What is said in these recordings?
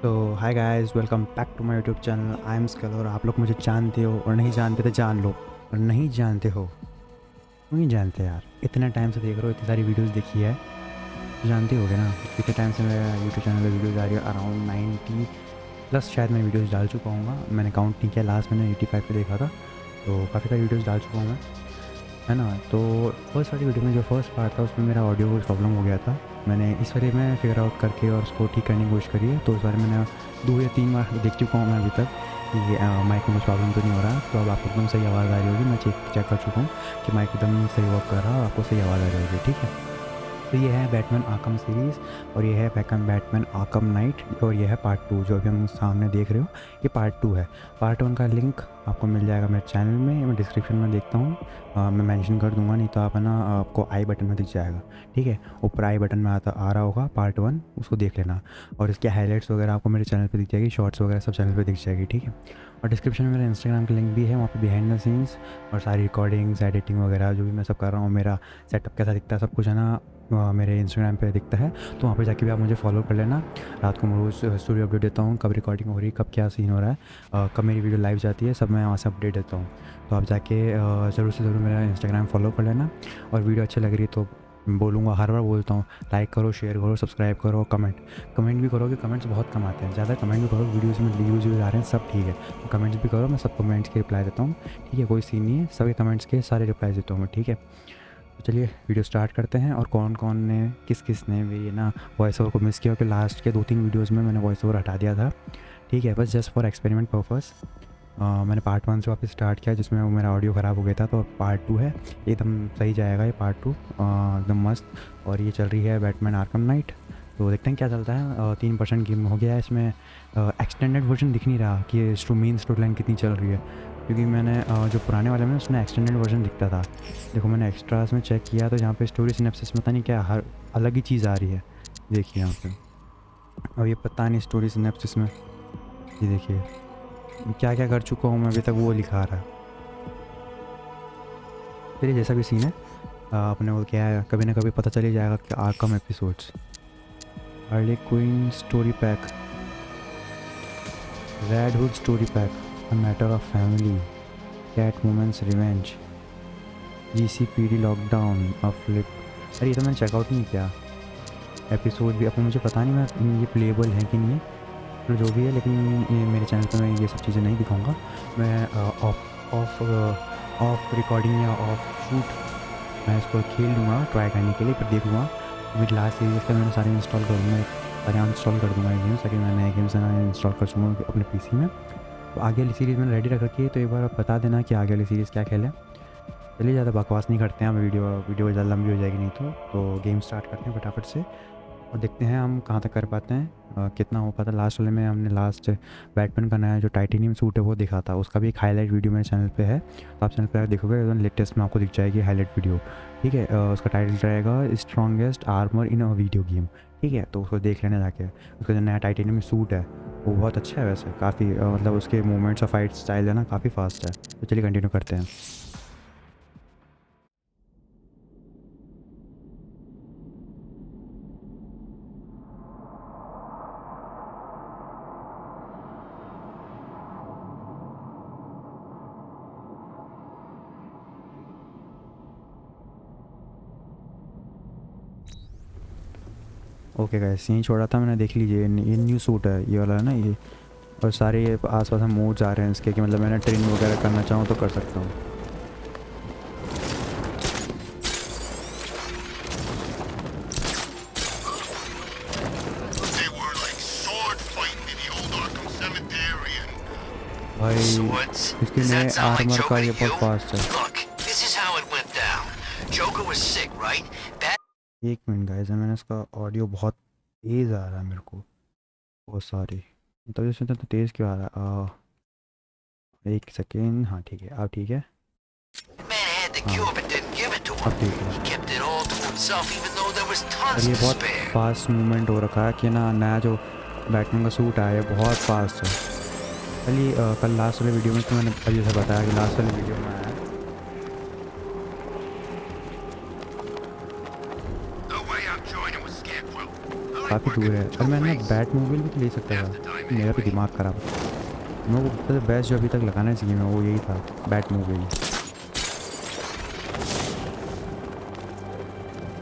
तो hi guys, welcome back to my YouTube channel. I am Skull. और आप लोग मुझे जानते हो और नहीं जानते तो जान लो, और नहीं जानते हो क्यों नहीं जानते यार। इतने टाइम से देख रहे हो, इतनी सारी वीडियोस देखी है तो जानते होगे ना। कितने टाइम से मेरा यूट्यूब चैनल पे वीडियोस आ रही है, अराउंड 90 प्लस शायद मैं वीडियोस डाल चुका हूँ। मैंने काउंट नहीं किया, लास्ट मैंने 85 पे देखा था। तो काफ़ी सारी वीडियोस डाल चुका हूँ मैं, है ना। तो फर्स्ट वाली वीडियो में जो फर्स्ट पार्ट था उसमें मेरा ऑडियो कुछ प्रॉब्लम हो गया था। मैंने इस बारे में फिगर आउट करके और उसको ठीक करने की कोशिश करी है। तो इस बारे में मैंने 2 या 3 बार देख चुका हूँ मैं अभी तक कि माइक में कुछ प्रॉब्लम तो नहीं हो रहा। तो अब आपको एकदम सही आवाज़ आ रही होगी। मैं चेक कर चुका हूँ कि माइक एकदम सही वर्क कर रहा है और आपको सही आवाज़ आ रही होगी, ठीक है। तो ये है बैटमैन आर्कम सीरीज़, और ये है बैटमैन आर्कम नाइट, और ये है पार्ट 2 जो अभी हम सामने देख रहे हो। ये पार्ट 2 है। पार्ट 1 का लिंक आपको मिल जाएगा मेरे चैनल में, मैं डिस्क्रिप्शन में देखता हूँ। मैं मेंशन कर दूंगा, नहीं तो आप है ना आपको आई बटन में दिख जाएगा, ठीक है। ऊपर आई बटन में आ रहा होगा पार्ट 1, उसको देख लेना। और इसके हाईलाइट्स वगैरह आपको मेरे चैनल पे दिख जाएगी, शॉर्ट्स वगैरह सब चैनल पे दिख जाएगी, ठीक है। और डिस्क्रिप्शन में मेरा इंस्टाग्राम का लिंक भी है, वहाँ पे बिहाइंड द सीन्स और सारी रिकॉर्डिंग्स, एडिटिंग वगैरह जो भी मैं सब कर रहा हूँ, मेरा सेटअप कैसा दिखता है, सब कुछ है ना मेरे इंस्टाग्राम पे दिखता है। तो वहाँ पे जाके भी आप मुझे फॉलो कर लेना। रात को मैं रोज़ स्टोरी अपडेट देता हूँ, कब रिकॉर्डिंग हो रही है, कब क्या सीन हो रहा है, कब मेरी वीडियो लाइव जाती है, सब मैं वहाँ से अपडेट देता हूँ। तो आप जाके ज़रूर से ज़रूर मेरा इंस्टाग्राम फॉलो कर लेना। और वीडियो अच्छी लग रही है तो बोलूँगा, हर बार बोलता हूँ, लाइक करो, शेयर करो, सब्सक्राइब करो, कमेंट भी करो, कि कमेंट्स बहुत कम आते हैं। ज़्यादा कमेंट भी करो, वीडियोज़ में व्यूज़ आ रहे हैं सब ठीक है, तो कमेंट्स भी करो। मैं सब कमेंट्स के रिप्लाई देता हूँ, ठीक है। कोई सीन नहीं है, सभी कमेंट्स के सारे रिप्लाई देता हूँ मैं, ठीक है। तो चलिए वीडियो स्टार्ट करते हैं। और कौन कौन ने किस ने भी ना वॉइस ओवर को मिस किया, कि लास्ट के 2-3 वीडियोज़ में मैंने वॉइस ओवर हटा दिया था, ठीक है। बस जस्ट फॉर एक्सपेरिमेंट पर्पस मैंने पार्ट 1 से वापस स्टार्ट किया, जिसमें वो मेरा ऑडियो ख़राब हो गया था। तो पार्ट 2 है, एकदम सही जाएगा ये पार्ट 2, एकदम मस्त। और ये चल रही है बैटमैन आर्कम नाइट। तो देखते हैं क्या चलता है। 3% गेम हो गया है इसमें। एक्सटेंडेड वर्जन दिख नहीं रहा कि मेन स्टोरी लाइन कितनी चल रही है, क्योंकि मैंने जो पुराने वाले में उसमें एक्सटेंडेड वर्जन दिखता था। देखो मैंने एक्स्ट्रास में चेक किया तो यहाँ पे स्टोरी सिनेप्सिस में पता नहीं क्या हर अलग ही चीज़ आ रही है। देखिए यहाँ पे, और ये पता नहीं स्टोरी सिनेप्सिस में, ये देखिए क्या क्या कर चुका हूँ मैं अभी तक, वो लिखा रहा है। चलिए जैसा भी सीन है, अपने को क्या है, कभी ना कभी पता चल ही जाएगा कि Arkham episodes, Harley Quinn story pack, Red Hood story pack, a matter of family, Catwoman's revenge, GCPD lockdown, a flip. अरे ये तो मैंने चेकआउट नहीं किया एपिसोड भी। अब मुझे पता नहीं मैं ये प्लेबल है कि नहीं है, तो जो भी है, लेकिन ये मेरे चैनल पे मैं ये सब चीज़ें नहीं दिखाऊंगा। मैं ऑफ ऑफ रिकॉर्डिंग या ऑफ शूट मैं इसको खेल लूँगा ट्राई करने के लिए, फिर देख लूँगा। मेरी लास्ट सीरीज़ का मैंने सारे इंस्टॉल कर दूँगा, सारे इंस्टॉल कर दूँगा गेम्स, ताकि मैं नए गेम्स ना इंस्टॉल कर सकूँ अपने पीसी में। तो आगे वाली सीरीज़ मैंने रेडी रख रखी है, तो एक बार आप बता देना कि आगे वाली सीरीज़ क्या खेलें। चलिए ज़्यादा बकवास नहीं करते हैं, वीडियो ज़्यादा लंबी हो जाएगी नहीं तो गेम स्टार्ट करते हैं फटाफट से, और देखते हैं हम कहाँ तक कर पाते हैं, कितना हो पाता है। लास्ट वाले में हमने लास्ट बैटमैन का नया जो टाइटेनियम सूट है वो दिखा था, उसका भी एक हाईलाइट वीडियो मेरे चैनल पे है। तो आप चैनल पे देखोगे तो लेटेस्ट में आपको दिख जाएगी हाईलाइट वीडियो, ठीक है। उसका टाइटल रहेगा strongest armour in a video game, ठीक है। तो उसको देख लेना जाके। उसका जो नया टाइटेनियम सूट है वो बहुत अच्छा है वैसे, काफ़ी मतलब उसके मूवमेंट्स और फाइट स्टाइल है ना काफ़ी फास्ट है। तो चलिए कंटिन्यू करते हैं। ओके गाइस, यहीं छोड़ा था मैंने, देख लीजिए। ये न्यू सूट है, ये वाला है ना ये। और सारे ये आसपास हम मोड्स आ रहे हैं इसके, कि मतलब मैंने ट्रेन वगैरह करना चाहूँ तो कर सकता हूँ। They were like sword fighting in the old Arkham Cemetery and भाई swords. इसके Does नए that sound like आर्मर का Joker ये to बहुत you? फास्ट है। Look, this is how it went down. Joker was sick, right? एक minute guys, मैंने इसका ऑडियो बहुत तेज़ आ रहा है मेरे को, बहुत सारी, तो इसमें तो तेज़ क्यों आ रहा है। एक सेकेंड, हाँ ठीक है, अब ठीक है। Man had the हाँ cure but didn't give it to him. अब ठीक है। He kept it all to himself even though there was और tons ये to बहुत spare. फास्ट मूवमेंट हो रखा है कि ना, नया जो बैटमैन का सूट आया है बहुत फास्ट है। चलिए कल लास्ट वाले वीडियो में तो मैंने अभी जैसे बताया कि लास्ट वाले वीडियो में आया है। No way I'm joining with Scarecrow. All काफ़ी दूर है। और मैं ना बैटमोबाइल भी तो ले सकता था, मेरा भी दिमाग ख़राब है। मेरे को सबसे बेस्ट जो अभी तक लगाना चाहिए मैं वो यही था, बैटमोबाइल।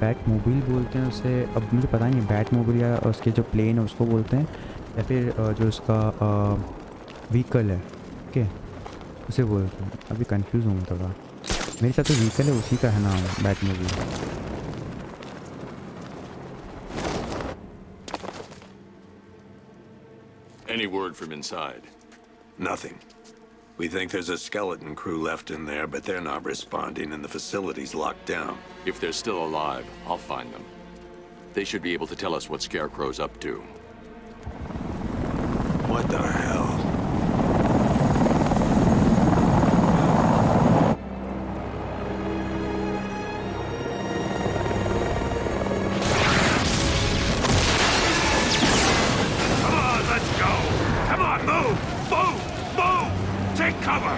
बैटमोबाइल बोलते हैं उसे, अब मुझे पता नहीं बैटमोबाइल या उसके जो प्लेन है उसको बोलते हैं, या फिर जो उसका व्हीकल है, ओके, उसे बोलते हैं। अभी कंफ्यूज हूँ मैं थोड़ा। मेरे साथ तो व्हीकल है, उसी का है नाम Batmobile. Any word from inside? Nothing. We think there's a skeleton crew left in there, but they're not responding and the facility's locked down. If they're still alive, I'll find them. They should be able to tell us what Scarecrow's up to. What the hell? Come on, let's go! Come on, move! Move! Move! Take cover!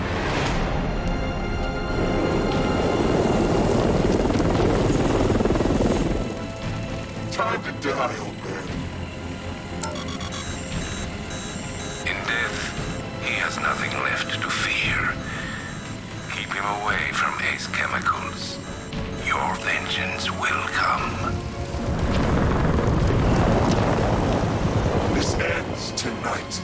Time to die, old man. In death, he has nothing left to fear. Keep him away from Ace Chemicals. Your vengeance will come. This ends tonight.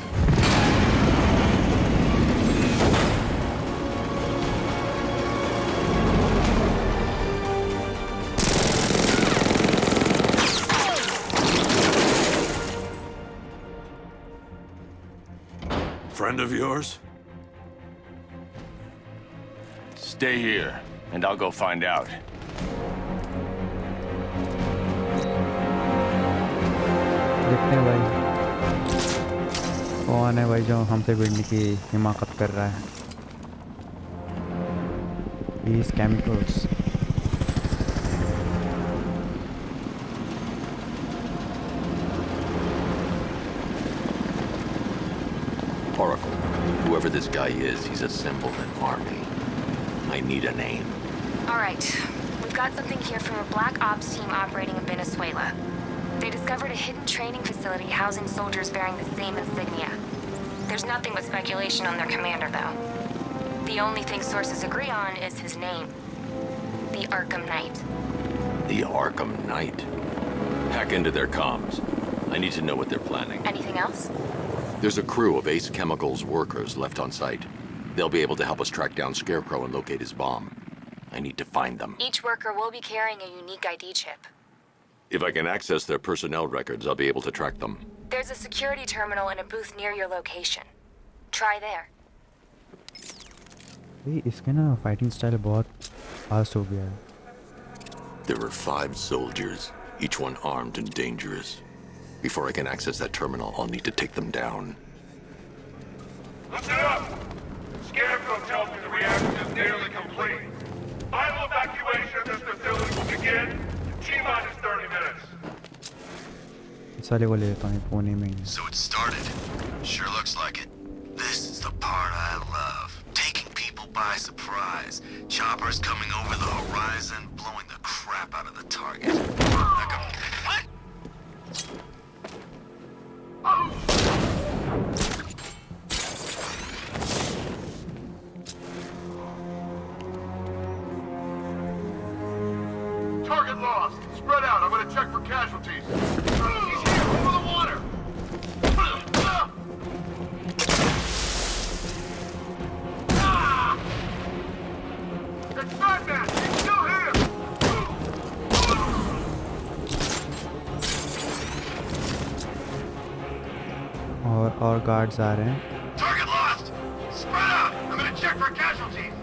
Friend of yours? Stay here, and I'll go find out. देखते हैं भाई कौन है भाई जो हमसे भिड़ने की हिमाकत कर रहा है। These chemicals. Oracle, whoever this guy is, he's assembled an army. I need a name. All right. We've got something here from a black ops team operating in Venezuela. They discovered a hidden training facility housing soldiers bearing the same insignia. There's nothing but speculation on their commander, though. The only thing sources agree on is his name. The Arkham Knight. The Arkham Knight. Hack into their comms. I need to know what they're planning. Anything else? There's a crew of Ace Chemicals workers left on site. They'll be able to help us track down Scarecrow and locate his bomb. I need to find them. Each worker will be carrying a unique ID chip. If I can access their personnel records, I'll be able to track them. There's a security terminal in a booth near your location. Try there. भाई इसके ना fighting style बहुत fast हो गया है। There are 5 soldiers, each one armed and dangerous. Before I can access that terminal, I'll need to take them down. Listen up! Scarecrow tells me the reaction is nearly complete. Final evacuation of this facility will begin in T-minus 30 minutes. इस वाले को ले लेता हूँ पुणे में ही। So it started. Sure looks like it. This is the part I love. Taking people by surprise. Choppers coming over the horizon, blowing the crap out of the target. Like a... What? Target lost. Spread out. I'm gonna check for casualties. He's here. Over the water. It's Batman. He's still here. और guards आ रहे हैं। Target lost. Spread out. I'm gonna check for casualties.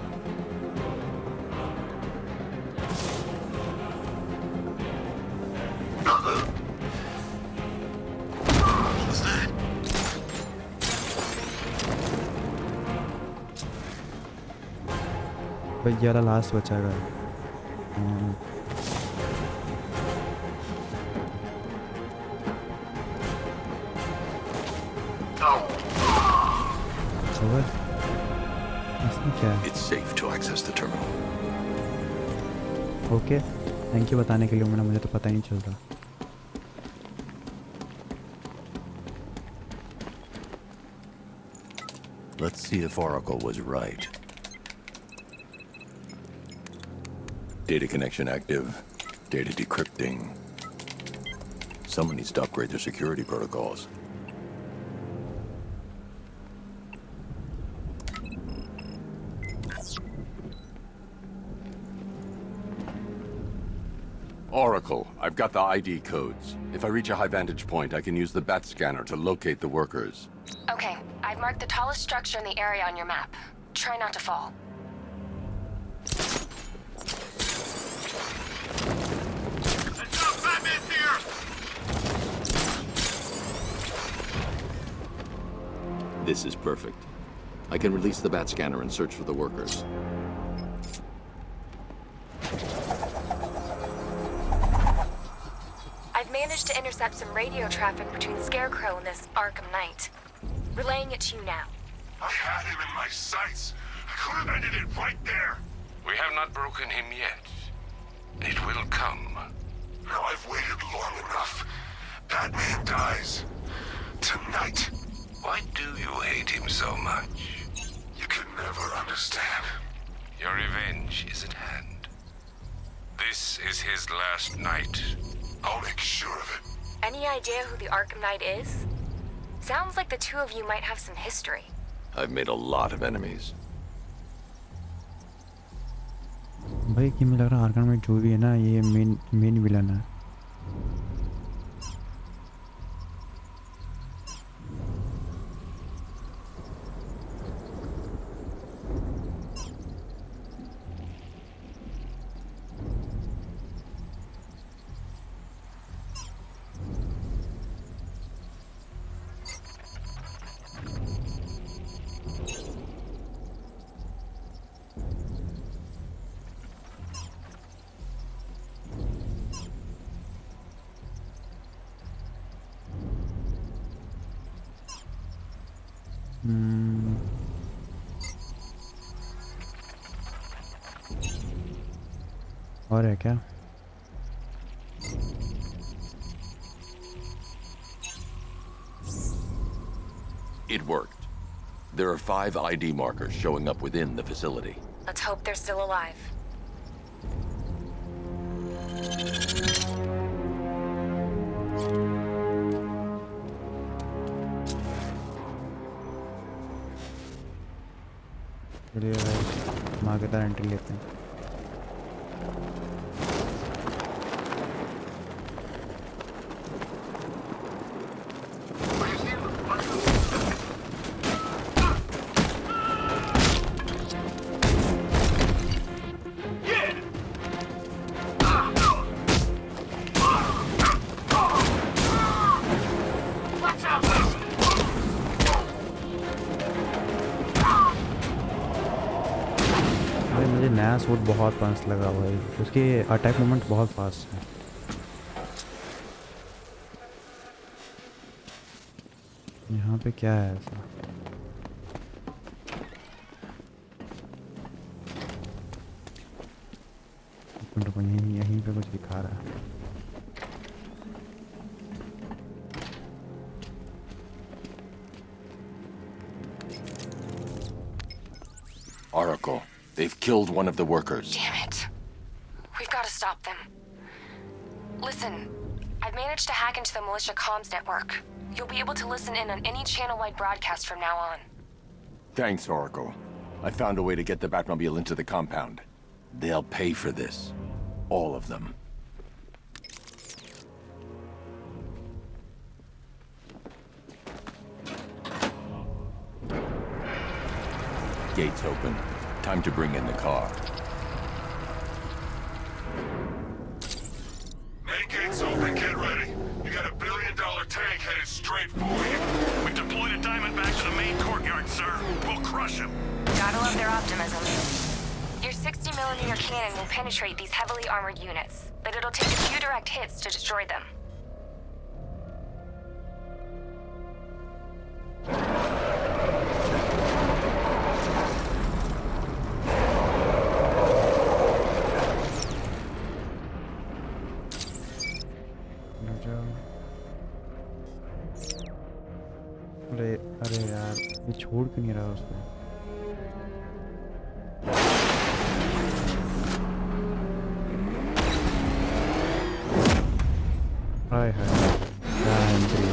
What's that? भाई ये वाला last बचा है। इसमें क्या है? It's safe to access the terminal. Okay thank you बताने के लिए। मुझे तो पता ही नहीं चल रहा। Let's see if Oracle was right. Data connection active. Data decrypting. Someone needs to upgrade their security protocols. Oracle, I've got the ID codes. If I reach a high vantage point, I can use the bat scanner to locate the workers. Okay, I've marked the tallest structure in the area on your map. Try not to fall. Heads up, Batman's here! This is perfect. I can release the bat scanner and search for the workers. I've managed to intercept some radio traffic between Scarecrow and this Arkham Knight. Relaying it to you now. I had him in my sights. I could have ended it right there. We have not broken him yet. It will come. Now I've waited long enough. Batman dies. Tonight. Why do you hate him so much? You can never understand. Your revenge is at hand. This is his last night. I'll make sure of it. Any idea who the Arkham Knight is? Sounds like the two of you might have some history. I've made a lot of enemies. भाई कि मुझे लग रहा है Arkham में जो भी है ना ये मेन विलन है. और है क्या? It worked. There are 5 ID markers showing up within the facility. Let's hope they're still alive. चलिए भाई माँ के तरह एंट्री लेते हैं. मुझे नया सूट बहुत फास्ट लगा हुआ है. उसके अटैक मोमेंट बहुत फास्ट है. यहाँ पे क्या है ऐसा? यहीं पे कुछ दिखा रहा है. Oracle, they've killed one of the workers. Damn it. We've got to stop them. Listen, I've managed to hack into the militia comms network. You'll be able to listen in on any channel-wide broadcast from now on. Thanks, Oracle. I found a way to get the Batmobile into the compound. They'll pay for this. All of them. Gates open. Time to bring in the car. Main gates open, get ready. You got $1 billion tank headed straight for you. We've deployed a diamond back to the main courtyard, sir. We'll crush him. Gotta love their optimism. Your 60mm cannon will penetrate these heavily armored units, but it'll take a few direct hits to destroy them. अरे अरे यार ये छोड़ क्यों नहीं रहा उसको? हाय हाय क्या एंट्री है।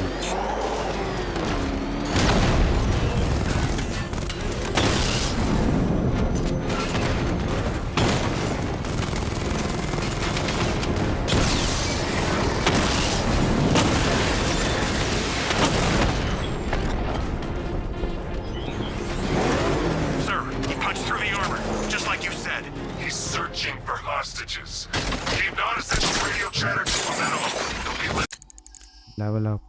Sir, he punched through the armor, just like you said. He's searching for hostages. Keep non-essential radio chatter to a minimum. He'll be level up,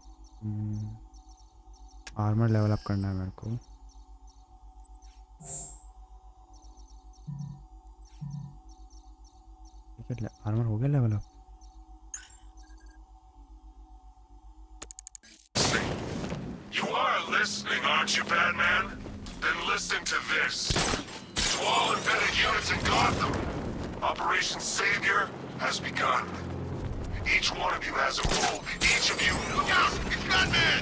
armour level up करना है मेरे को। ठीक है, आर्मर हो गया level up. You are listening, aren't you, Batman? Then listen to this. To all embedded units in Gotham, Operation Savior has begun. Each one of you has a role. Each of you... Look out! It's Batman!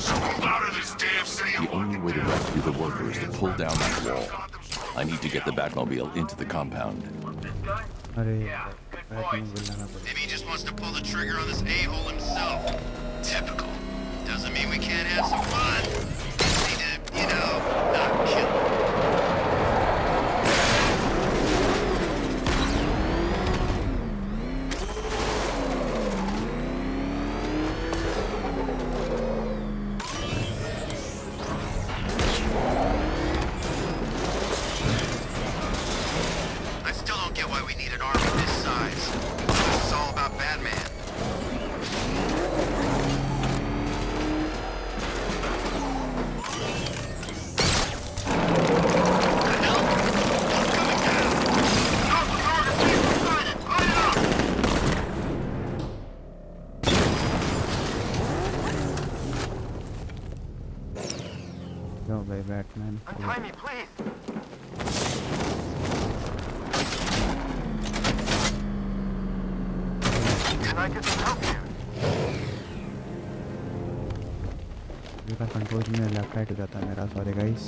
So move out of this damn city and The only way to rescue the workers is to pull down that wall. I need to get the Batmobile into the compound. अरे Batmobile लाना पड़ेगा। Maybe he just wants to pull the trigger on this a-hole himself. Typical. Doesn't mean we can't have some fun. Just need to, you know, not kill him. I still don't get why we need an army this size. This is all about Batman. The hell? What's coming down? Gotham Arkham team decided. Line it up. लो भाई Batman. Untie me, please. Can I get some help here? मेरा control में left right हो जाता है मेरा। Sorry guys.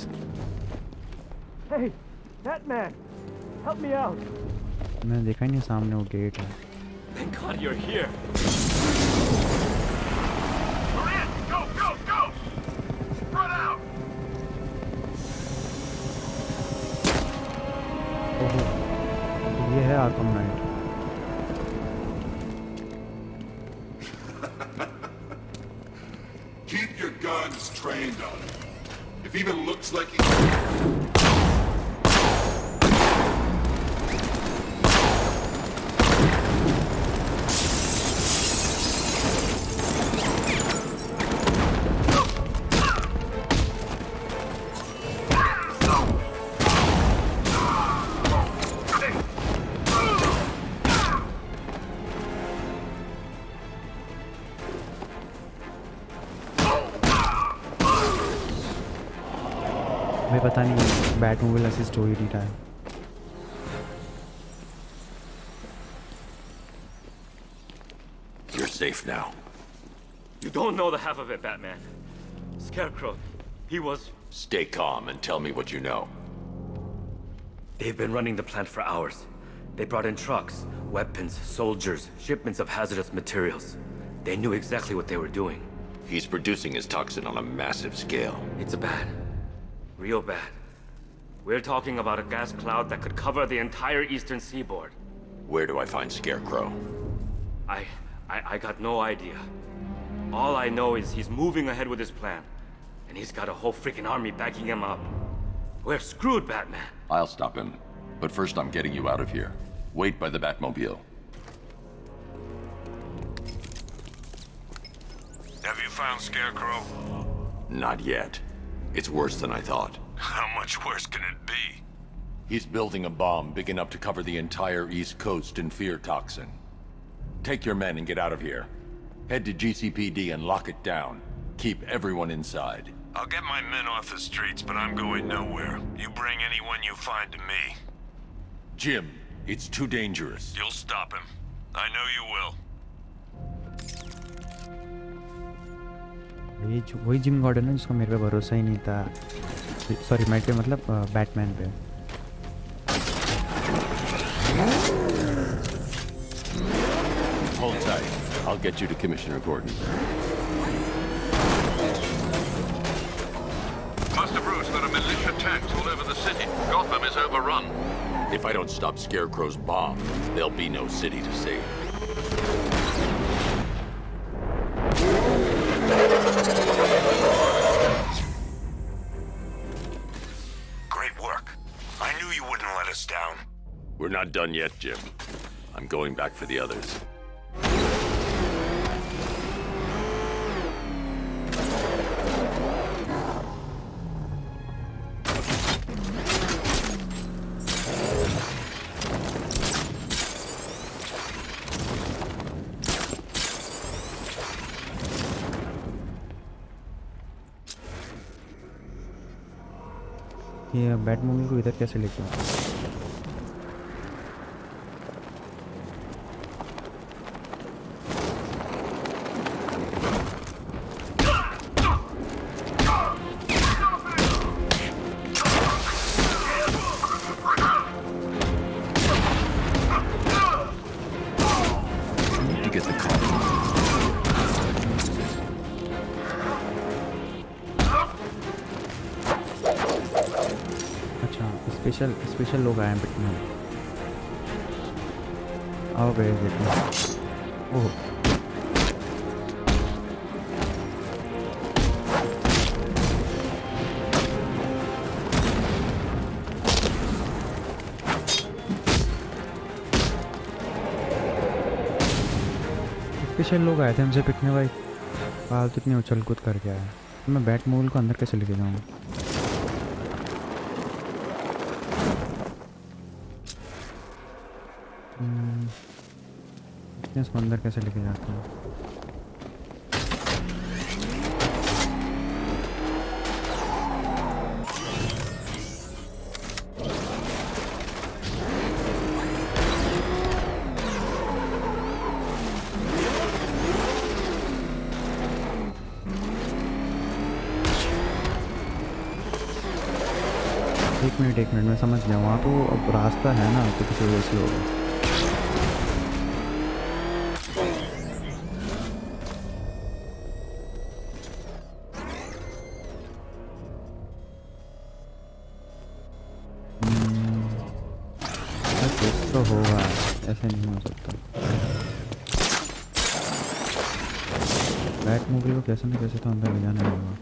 Hey, Batman! Help me out! मैंने देखा ही नहीं सामने वो गेट है। Thank God you're here! Maria, go, go, go! Spread out! ओहो, ये है Arkham night. Keep your guns trained on him. If he even looks like he... मैं पता नहीं बैटमोबाइल ऐसी स्टोरी नहीं था। You're safe now. You don't know the half of it, Batman. Scarecrow, he was... Stay calm and tell me what you know. They've been running the plant for hours. They brought in trucks, weapons, soldiers, shipments of hazardous materials. They knew exactly what they were doing. He's producing his toxin on a massive scale. It's bad. Real bad. We're talking about a gas cloud that could cover the entire eastern seaboard. Where do I find Scarecrow? I got no idea. All I know is he's moving ahead with his plan. And he's got a whole freaking army backing him up. We're screwed, Batman. I'll stop him. But first I'm getting you out of here. Wait by the Batmobile. Have you found Scarecrow? Not yet. It's worse than I thought. How much worse can it be? He's building a bomb big enough to cover the entire East Coast in fear toxin. Take your men and get out of here. Head to GCPD and lock it down. Keep everyone inside. I'll get my men off the streets, but I'm going nowhere. You bring anyone you find to me. Jim, it's too dangerous. You'll stop him. I know you will. ये वही gym Gordon है जिसको मेरे पे भरोसा ही नहीं था, sorry मेरे पे मतलब बैटमैन पे। Hold tight. I'll get you to Commissioner Gordon. Master Bruce, there are militia tanks all over the city. Gotham is overrun. If I don't stop Scarecrow's bomb, there'll be no city to save. Great work. I knew you wouldn't let us down. We're not done yet, Jim. I'm going back for the others. ये Batmobile को इधर कैसे लेके आऊं? I need to get the car. अच्छा special लोग आए हैं पिटने। आओ गए देखो। ओह स्पेशल लोग आए थे हमसे पिटने भाई, फालतू इतनी उछल कूद करके आया। तो मैं बैटमोबिल को अंदर कैसे लेके जाऊँगा? इसको अंदर कैसे लेके जाते हैं? एक मिनट मैं समझ गया। वहाँ तो अब रास्ता है ना, तो किसी वजह से होगा। कुछ तो होगा, ऐसे नहीं हो सकता। बैटमोबिल को कैसे न कैसे तो अंदर ले जाना होगा।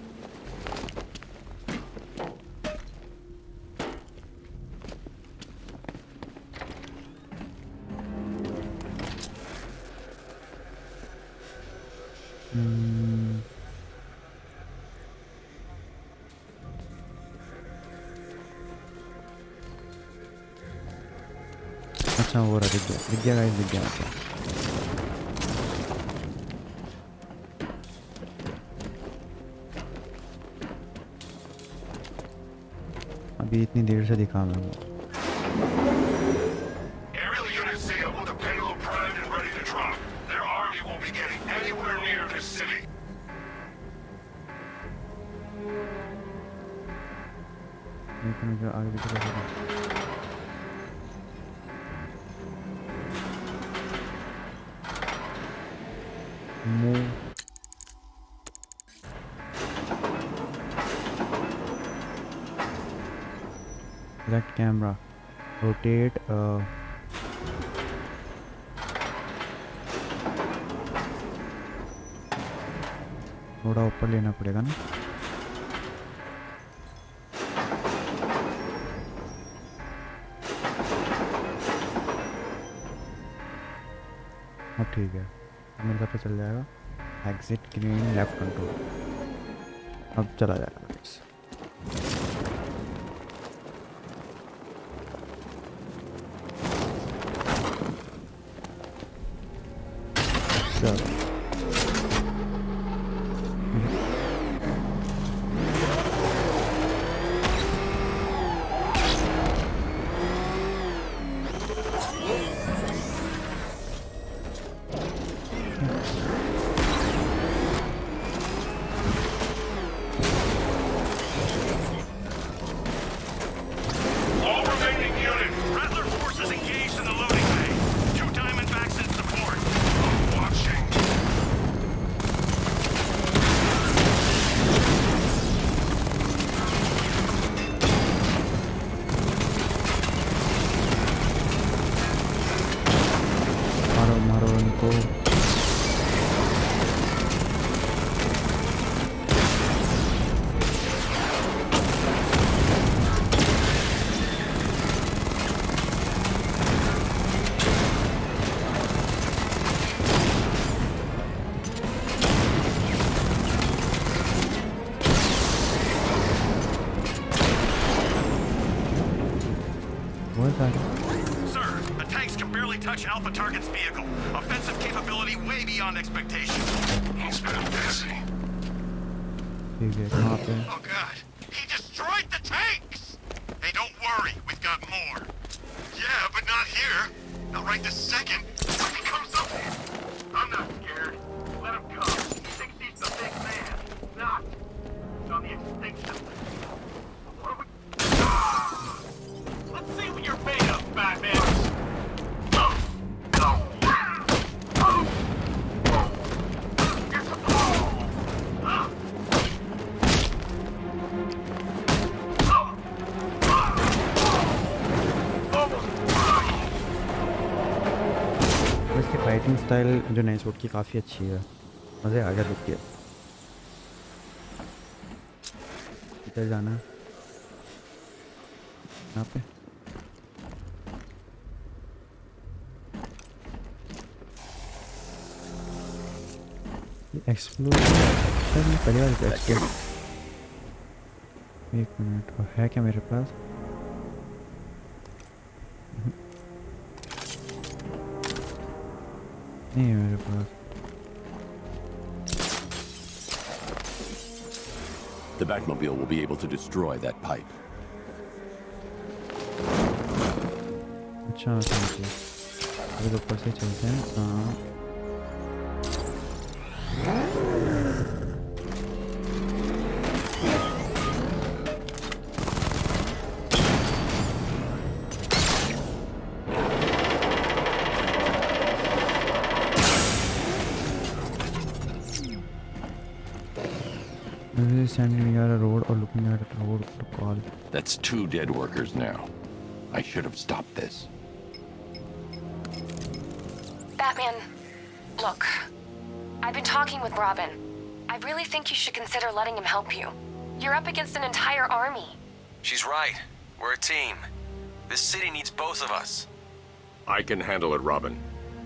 अच्छा हो रहा, दिख गया गाइस, दिख गया आपको। अभी इतनी देर से दिखा मैं वो। Aerial units say with the payload primed and ready to drop. Their army won't be getting anywhere near this city. मुझे आगे भी तो move select camera, rotate थोड़ा ऊपर लेना पड़ेगा ना। अब ठीक है, मेरे साथ चल जाएगा। एग्जिट ग्रीन लेफ्ट कंट्रोल, अब चला जाएगा। चलो Sir, the tanks can barely touch Alpha Target's vehicle. Offensive capability way beyond expectation. He's been busy. ठीक है कहाँ पे? Oh God, he destroyed the tanks! Hey, don't worry, we've got more. Yeah, but not here. Not right this second. If he comes up here. I'm not scared. Let him come. He thinks he's the big man. Not. He's on the extinction list. What are we... Ah! Let's see what you're made of, Batman. इसकी fighting style जो नई suit की काफ़ी अच्छी है, मज़े आ गया देखिए। किधर जाना है? यहाँ पे एक्सप्लोर सर मैं पहली बार एक्सप्लोर। एक मिनट, और है क्या मेरे पास? नहीं है मेरे पास। The Batmobile will be able to destroy that pipe. अच्छा समझिए, अभी तो ऊपर से चलते हैं। हाँ standing near a road or looking at a road to call. That's 2 dead workers now. I should have stopped this. Batman, look. I've been talking with Robin. I really think you should consider letting him help you. You're up against an entire army. She's right. We're a team. This city needs both of us. I can handle it, Robin.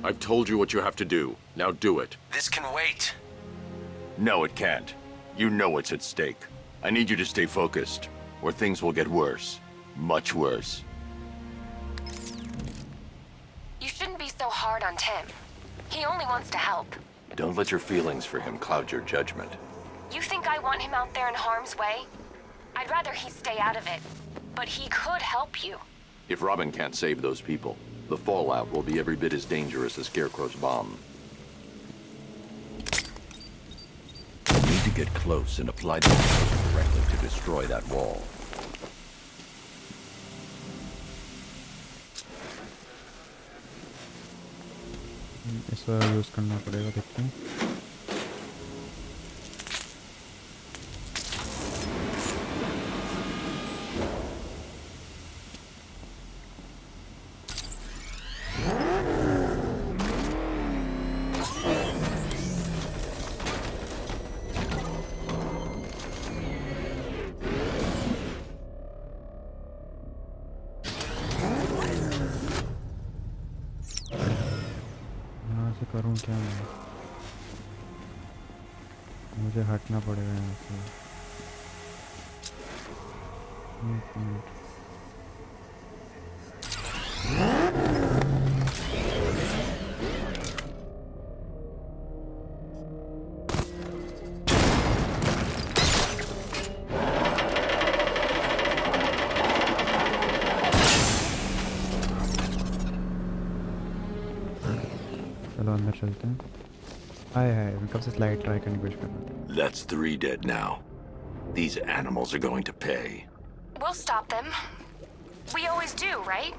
I've told you what you have to do. Now do it. This can wait. No, it can't. You know what's at stake. I need you to stay focused, or things will get worse. Much worse. You shouldn't be so hard on Tim. He only wants to help. Don't let your feelings for him cloud your judgment. You think I want him out there in harm's way? I'd rather he stay out of it. But he could help you. If Robin can't save those people, the fallout will be every bit as dangerous as Scarecrow's bomb. You need to get close and apply the explosion directly to destroy that wall. इसका use करना पड़ेगा, देखते हैं। करूं क्या मैं? मुझे हटना पड़ेगा यहाँ से। एक मिनट। चलो अंदर चलते हैं। हाय हाय, मैं कब से स्लाइड ट्राई करने की कोशिश कर रहा था। That's 3 dead now. These animals are going to pay. We'll stop them. We always do, right?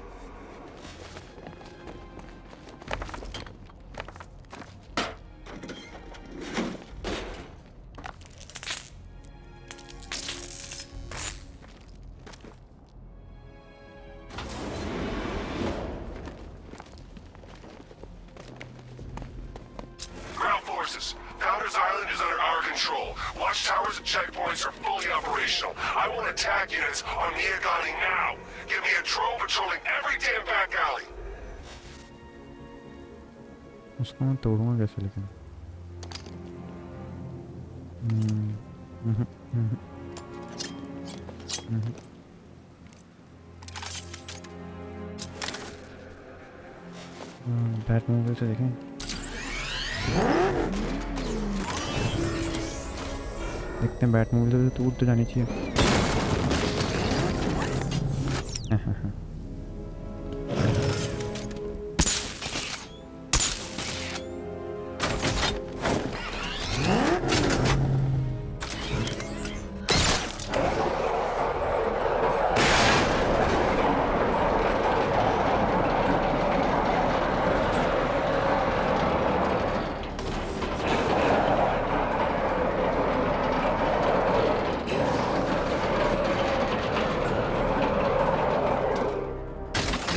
Ground forces, Founders Island is under our control. Watchtowers and checkpoints are fully operational. I want attack units on Miagani now. Give me a drone patrolling every damn back alley. उसको मैं तोड़ूंगा कैसे लेकिन? Batmobile से देखें। देखते हैं Batmobile से तो जानी चाहिए।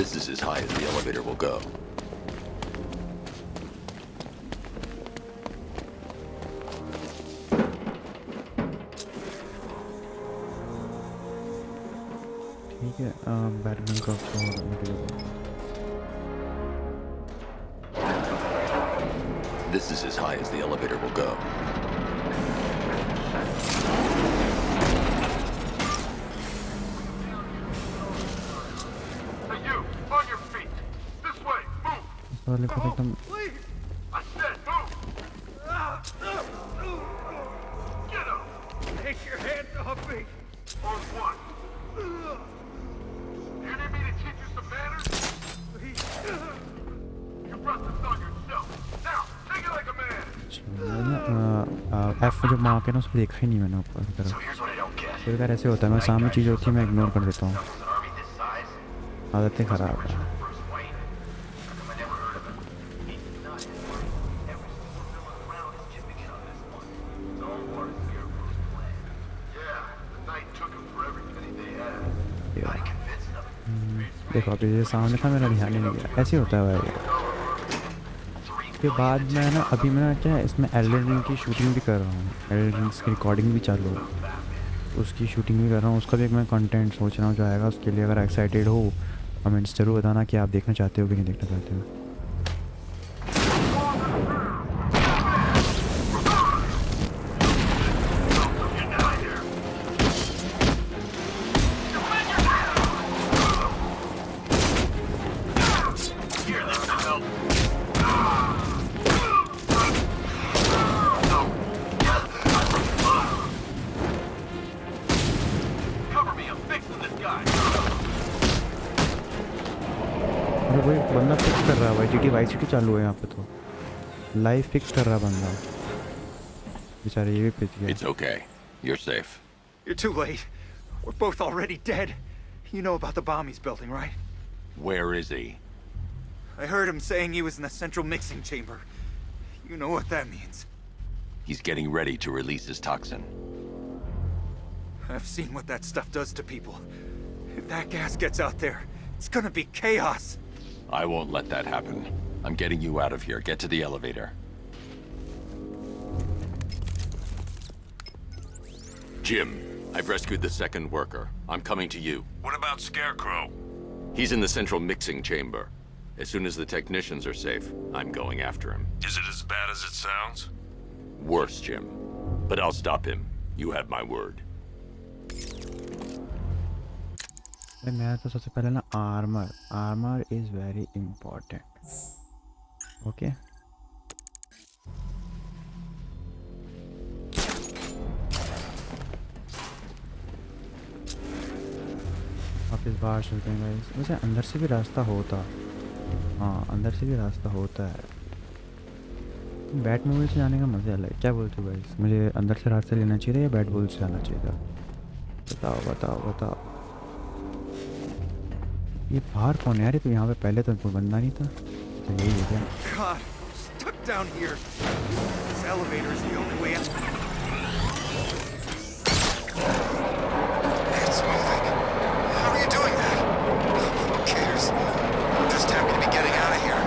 This is as high as the elevator will go. ठीक है, बैटमैन का This is as high as the elevator will go. Hey, you! On your feet! This way! Move! वाले को एकदम Please! I said move! Get up! Take your hands off me! On what? You need me to teach you some manners? Please! You brought this on yourself! Now, take it like a man! F जो mark है ना उसको देखा ही नहीं मैंने ऊपर की तरफ। कई बार ऐसे होता है, मैं सामने चीज़ होती है मैं इग्नोर कर देता हूँ। आदतें ख़राब है। देखो अभी ये सामने था, मेरा ध्यान ही नहीं गया। ऐसे होता है भाई। के बाद मैं ना अभी मैं क्या है इसमें एल्डन रिंग की शूटिंग भी कर रहा हूँ, एल्डन रिंग्स की रिकॉर्डिंग भी चालू है, उसकी शूटिंग भी कर रहा हूँ। उसका भी एक मैं कंटेंट सोच रहा हूँ जो आएगा। उसके लिए अगर एक्साइटेड हो कमेंट्स जरूर बताना कि आप देखना चाहते हो कि नहीं देखना चाहते हो। कोई बंदा फिक्स कर रहा है भाई, जीटी वाई सिटी चालू है यहाँ पे तो लाइव फिक्स कर रहा बंदा बेचारे। ये भी पिट गया। It's okay. You're safe. You're too late. We're both already dead. You know about the bomb he's building, right? Where is he? I heard him saying he was in the central mixing chamber. You know what that means. He's getting ready to release his toxin. I've seen what that stuff does to people. If that gas gets out there, it's gonna be chaos. I won't let that happen. I'm getting you out of here. Get to the elevator. Jim, I've rescued the second worker. I'm coming to you. What about Scarecrow? He's in the central mixing chamber. As soon as the technicians are safe, I'm going after him. Is it as bad as it sounds? Worse, Jim. But I'll stop him. You have my word. मैं तो सबसे पहले ना armour is very important. Okay वापस बाहर चलते हैं guys. वैसे अंदर से भी रास्ता होता, हाँ अंदर से भी रास्ता होता है। बैटमोबाइल से जाने का मज़ा अलग है। क्या बोलते हो गाइस, मुझे अंदर से रास्ता लेना चाहिए या बैटमोबाइल से जाना चाहिए था? बताओ बताओ बताओ। ये बाहर कौन है यार? तो यहाँ पे पहले तो कोई बंदा नहीं था। तो यही है क्या? God, stuck down here. This elevator is the only way out. It's moving. How are you doing that? Who cares? I'm just happy to be getting out of here.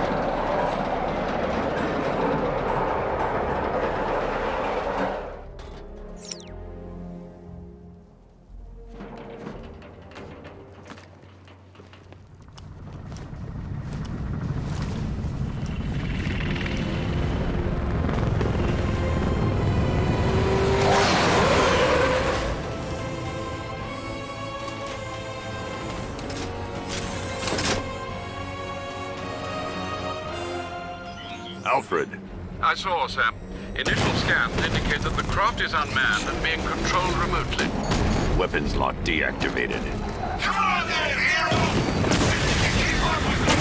Alfred. I saw, Sam. Initial scans indicate that the craft is unmanned and being controlled remotely. Weapons lock deactivated. Come on then, hero! Keep up with me!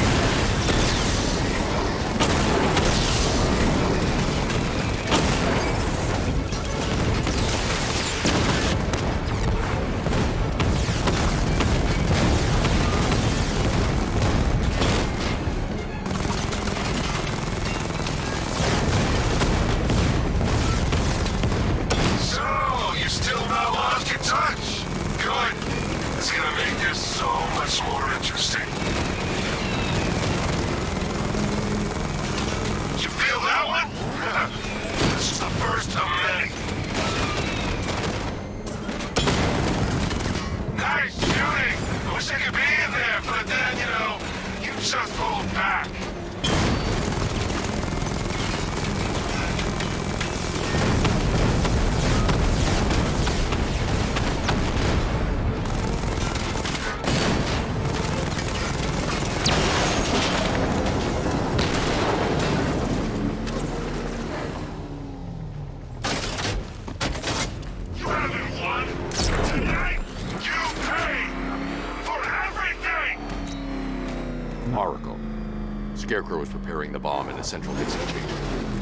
Scarecrow is preparing the bomb in a central mixing chamber.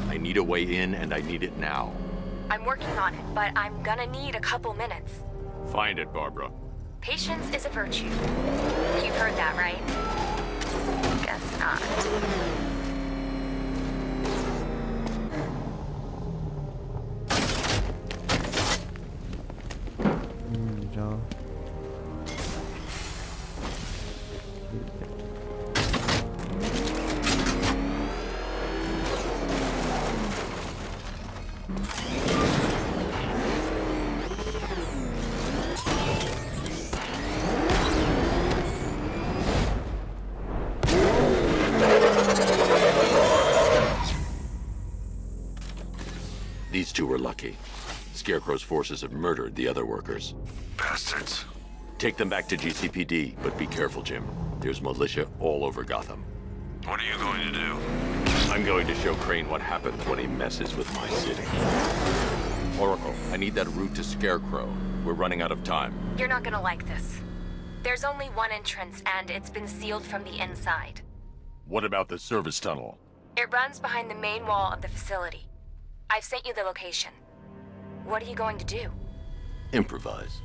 I need a way in, and I need it now. I'm working on it, but I'm gonna need a couple minutes. Find it, Barbara. Patience is a virtue. You've heard that, right? Guess not. जाओ These two were lucky. Scarecrow's forces have murdered the other workers. Bastards. Take them back to GCPD, but be careful, Jim. There's militia all over Gotham. What are you going to do? I'm going to show Crane what happens when he messes with my city. Oracle, I need that route to Scarecrow. We're running out of time. You're not gonna like this. There's only one entrance, and it's been sealed from the inside. What about the service tunnel? It runs behind the main wall of the facility. I've sent you the location. What are you going to do? Improvise.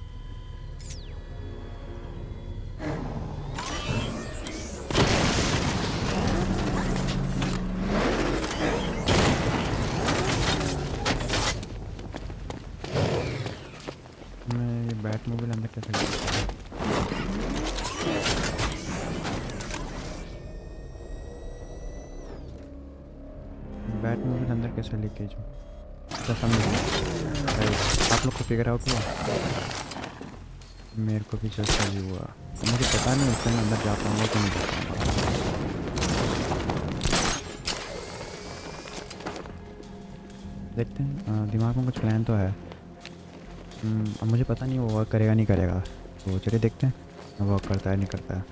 मैं ये Batmobile अंदर कैसे Batmobile अंदर कैसे लेके जाऊँ समझ आप लोग को फिगर आउट हुआ मेरे को भी जैसा ही हुआ मुझे पता नहीं उसके अंदर जा पाऊँगा कि नहीं जा पाऊँगा देखते हैं दिमाग में कुछ प्लान तो है अब मुझे पता नहीं वो वर्क करेगा नहीं करेगा तो चलिए देखते हैं वर्क करता है नहीं करता है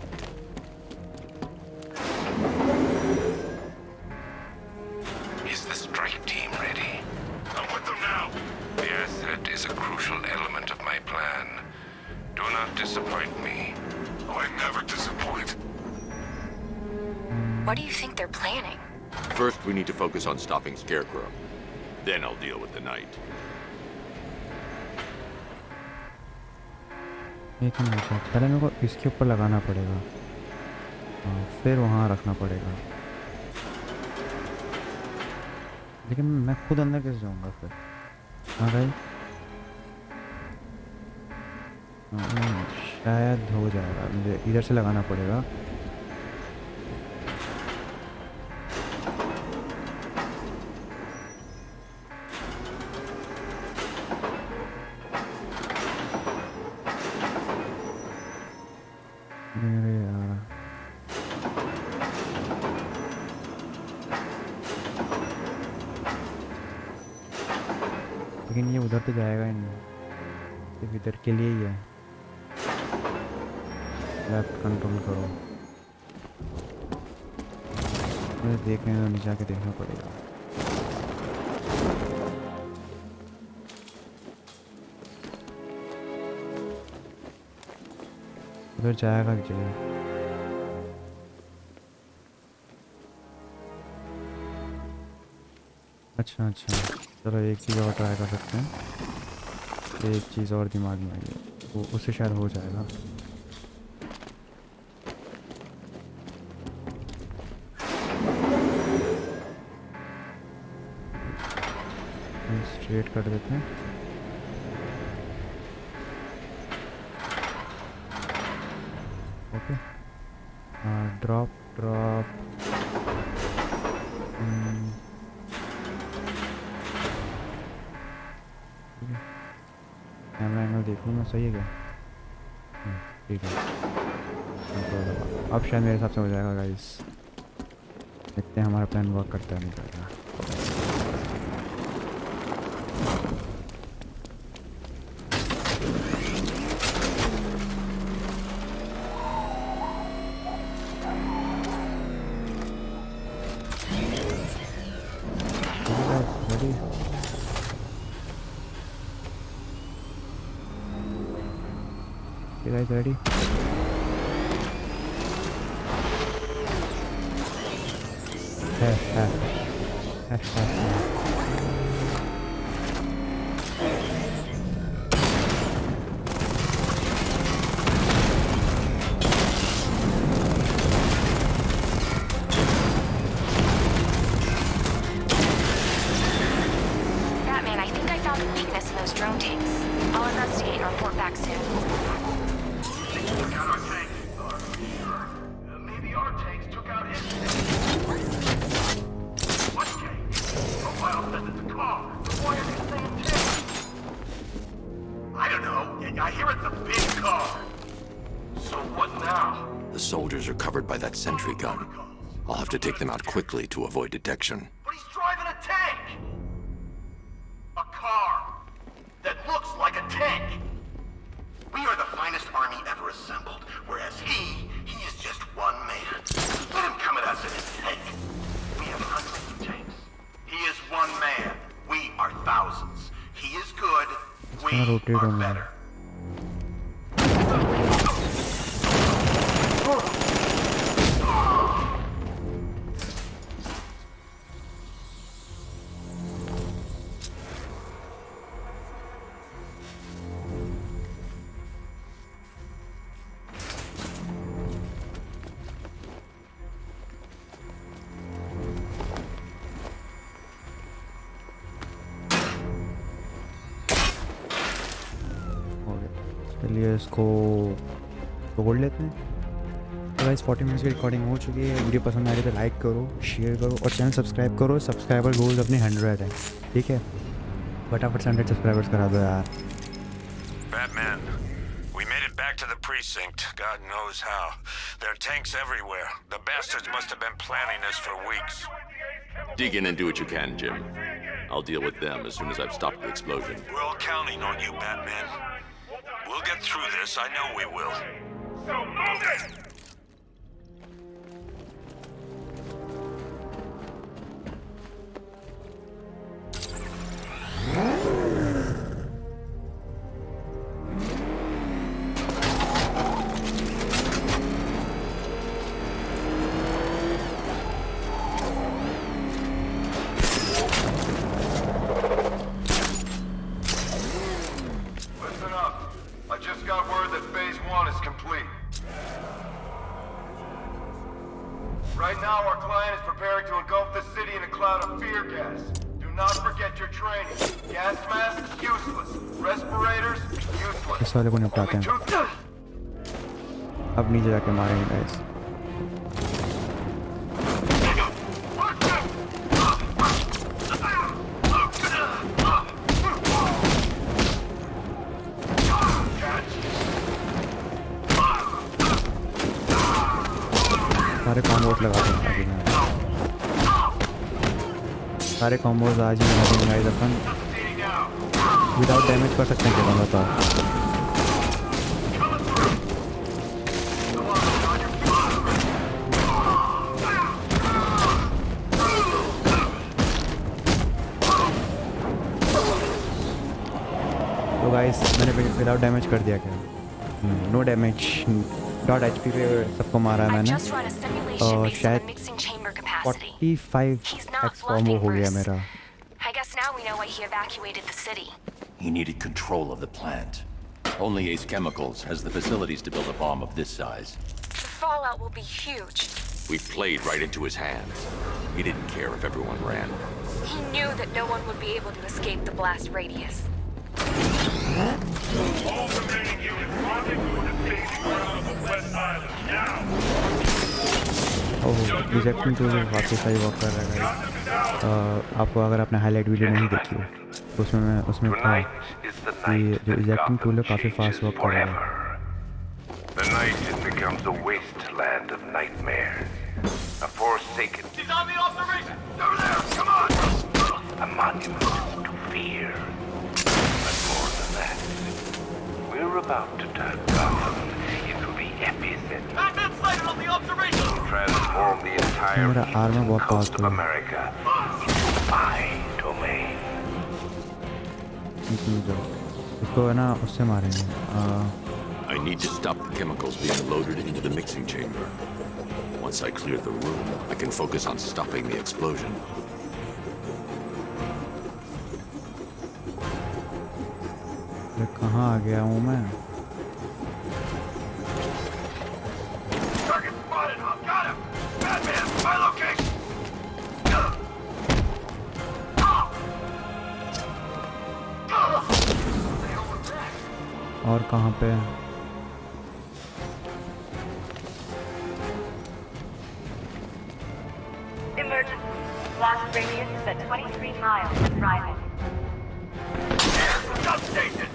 What do you think they're planning? First, we need to focus on stopping Scarecrow. Then I'll deal with the Knight. एक मिनट पहले मेरे को इसके ऊपर लगाना पड़ेगा फिर वहाँ रखना पड़ेगा लेकिन मैं खुद अंदर कैसे जाऊँगा फिर हाँ भाई शायद हो जाएगा मुझे इधर से लगाना पड़ेगा लेकिन ये उधर तो जाएगा ही नहीं सिर्फ इधर के लिए ही है लेफ्ट कंट्रोल करो मुझे देखने तो नीचे आके देखना पड़ेगा उधर जाएगा कि चाहिए? अच्छा अच्छा, चलो एक चीज़ और ट्राई कर सकते हैं। एक चीज़ और दिमाग में आई है, वो उससे शायद हो जाएगा। स्ट्रेट कर देते हैं। Okay, drop drop. Camera angle देख लूँ मैं, सही है क्या? ठीक है, अब शायद मेरे हिसाब से हो जाएगा गाइस। देखते हैं हमारा प्लान वर्क करता है नहीं करता। guys ready? Batman, I think I found a weakness in those drone tanks. I'll investigate and report back soon. Took out our tanks. Maybe our tanks took out his tanks. What tank? Profile says it's a car. Why are you saying tank? I don't know. I hear it's a big car. So what now? The soldiers are covered by that sentry gun. I'll have to take them out quickly to avoid detection. But he's driving a tank! A car that looks like a tank! We are the finest army ever assembled, whereas he is just one man. Let him come at us in his tank. We have hundreds of tanks. He is one man. We are thousands. He is good. We are better. चलिए इसको तोड़ लेते हैं। तो guys 40 minutes की recording हो चुकी है। वीडियो पसंद आ रही है तो लाइक करो, शेयर करो और चैनल सब्सक्राइब करो। सब्सक्राइबर गोल्स अपने 100 है, ठीक है? फटाफट से 100 सब्सक्राइबर्स करा दो यार। Batman, we made it back to the precinct. God knows how. There are tanks everywhere. The bastards must have been planning this for weeks. Dig in and do what you can, Jim. I'll deal with them as soon as I've stopped the explosion. We're all counting on you, Batman. We'll get through this. I know we will. So move it! Listen up. I just got word that Phase 1 is complete. Right now, our client is preparing to engulf the city in a cloud of fear gas. Do not forget your training. Gas masks, useless. Respirators, useless. इस वाले को निपटाते हैं। अब नीचे जाके मारेंगे guys. सारे combos लगा देंगे अभी मैं। सारे कॉम्बोज आज ही लगा देंगे गाइस। अपन विदाउट डैमेज कर सकते हैं क्या बताओ? तो गाइस मैंने विदाउट डैमेज कर दिया क्या? नो डैमेज, डॉट HP पे सबको मारा है I've मैंने just run a simulation based on the शायद mixing chamber capacity. 45x combo हो गया मेरा. I guess now we know why he evacuated the city. He needed control of the plant. Only Ace Chemicals has the facilities to build a bomb of this size. The fallout will be huge. We played right into his hands. He didn't care if everyone ran. He knew that no one would be able to escape the blast radius. All remaining units rendezvous at the staging ground of West Island now. Oh rejecting tool वापस सही work कर रहा है. आपको अगर आपने highlight video नहीं देखी हो तो उसमें था कि जो रिजेक्टिंग टूल है काफ़ी फास्ट वर्क कर रहा है. The night it becomes a wasteland of nightmares, a forsaken. He's on the observation! Over there! Come on! A monument to fear. But more than that, we're about to turn Gotham into the epicenter. Batman sighted on the observation! Transform the entire मेरा armor बहुत coast fast of है. America into my domain. इसको है ना उससे मारेंगे. I need to stop the chemicals being loaded into the mixing chamber. Once I clear the room, I can focus on stopping the explosion. कहाँ आ गया हूँ मैं? Target spotted! Got him! Batman, my location! और कहाँ पे? Emergency. Blast radius is at 23 miles and rising. Substation!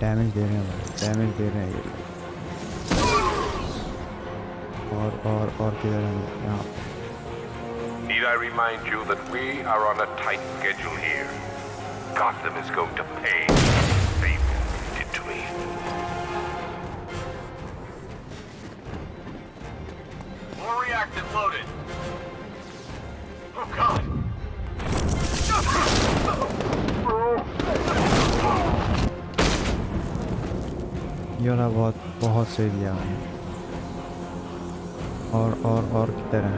Damage दे रहे हैं भाई, डैमेज दे रहे हैं ये लोग. और किधर है यहाँ? Need I remind you that we are on a tight schedule here? Gotham is going to pay for the favor it did to me. More reactant loaded. Oh God! ये वाला बहुत सही दिया मैंने. और किधर है?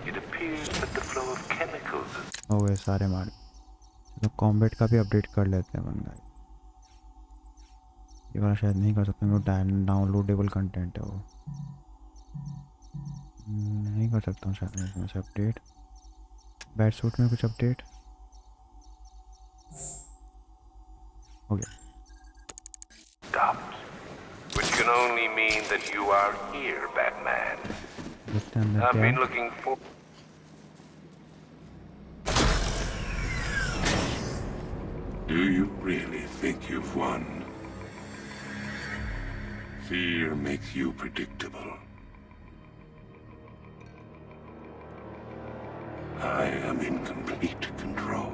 It appears that the flow of chemicals is हो गए सारे मार. तो कॉम्बैट का भी अपडेट कर लेते हैं बंदा. ये वाला शायद नहीं कर सकते. वो डाउनलोडेबल कंटेंट है, वो नहीं कर सकता हूँ शायद इसमें से अपडेट. बैट सूट में कुछ अपडेट हो गया. stopped, which can only mean that you are here, Batman. देखते हैं अंदर I've क्या been है. looking for. Do you really think you've won? Fear makes you predictable. I am in complete control.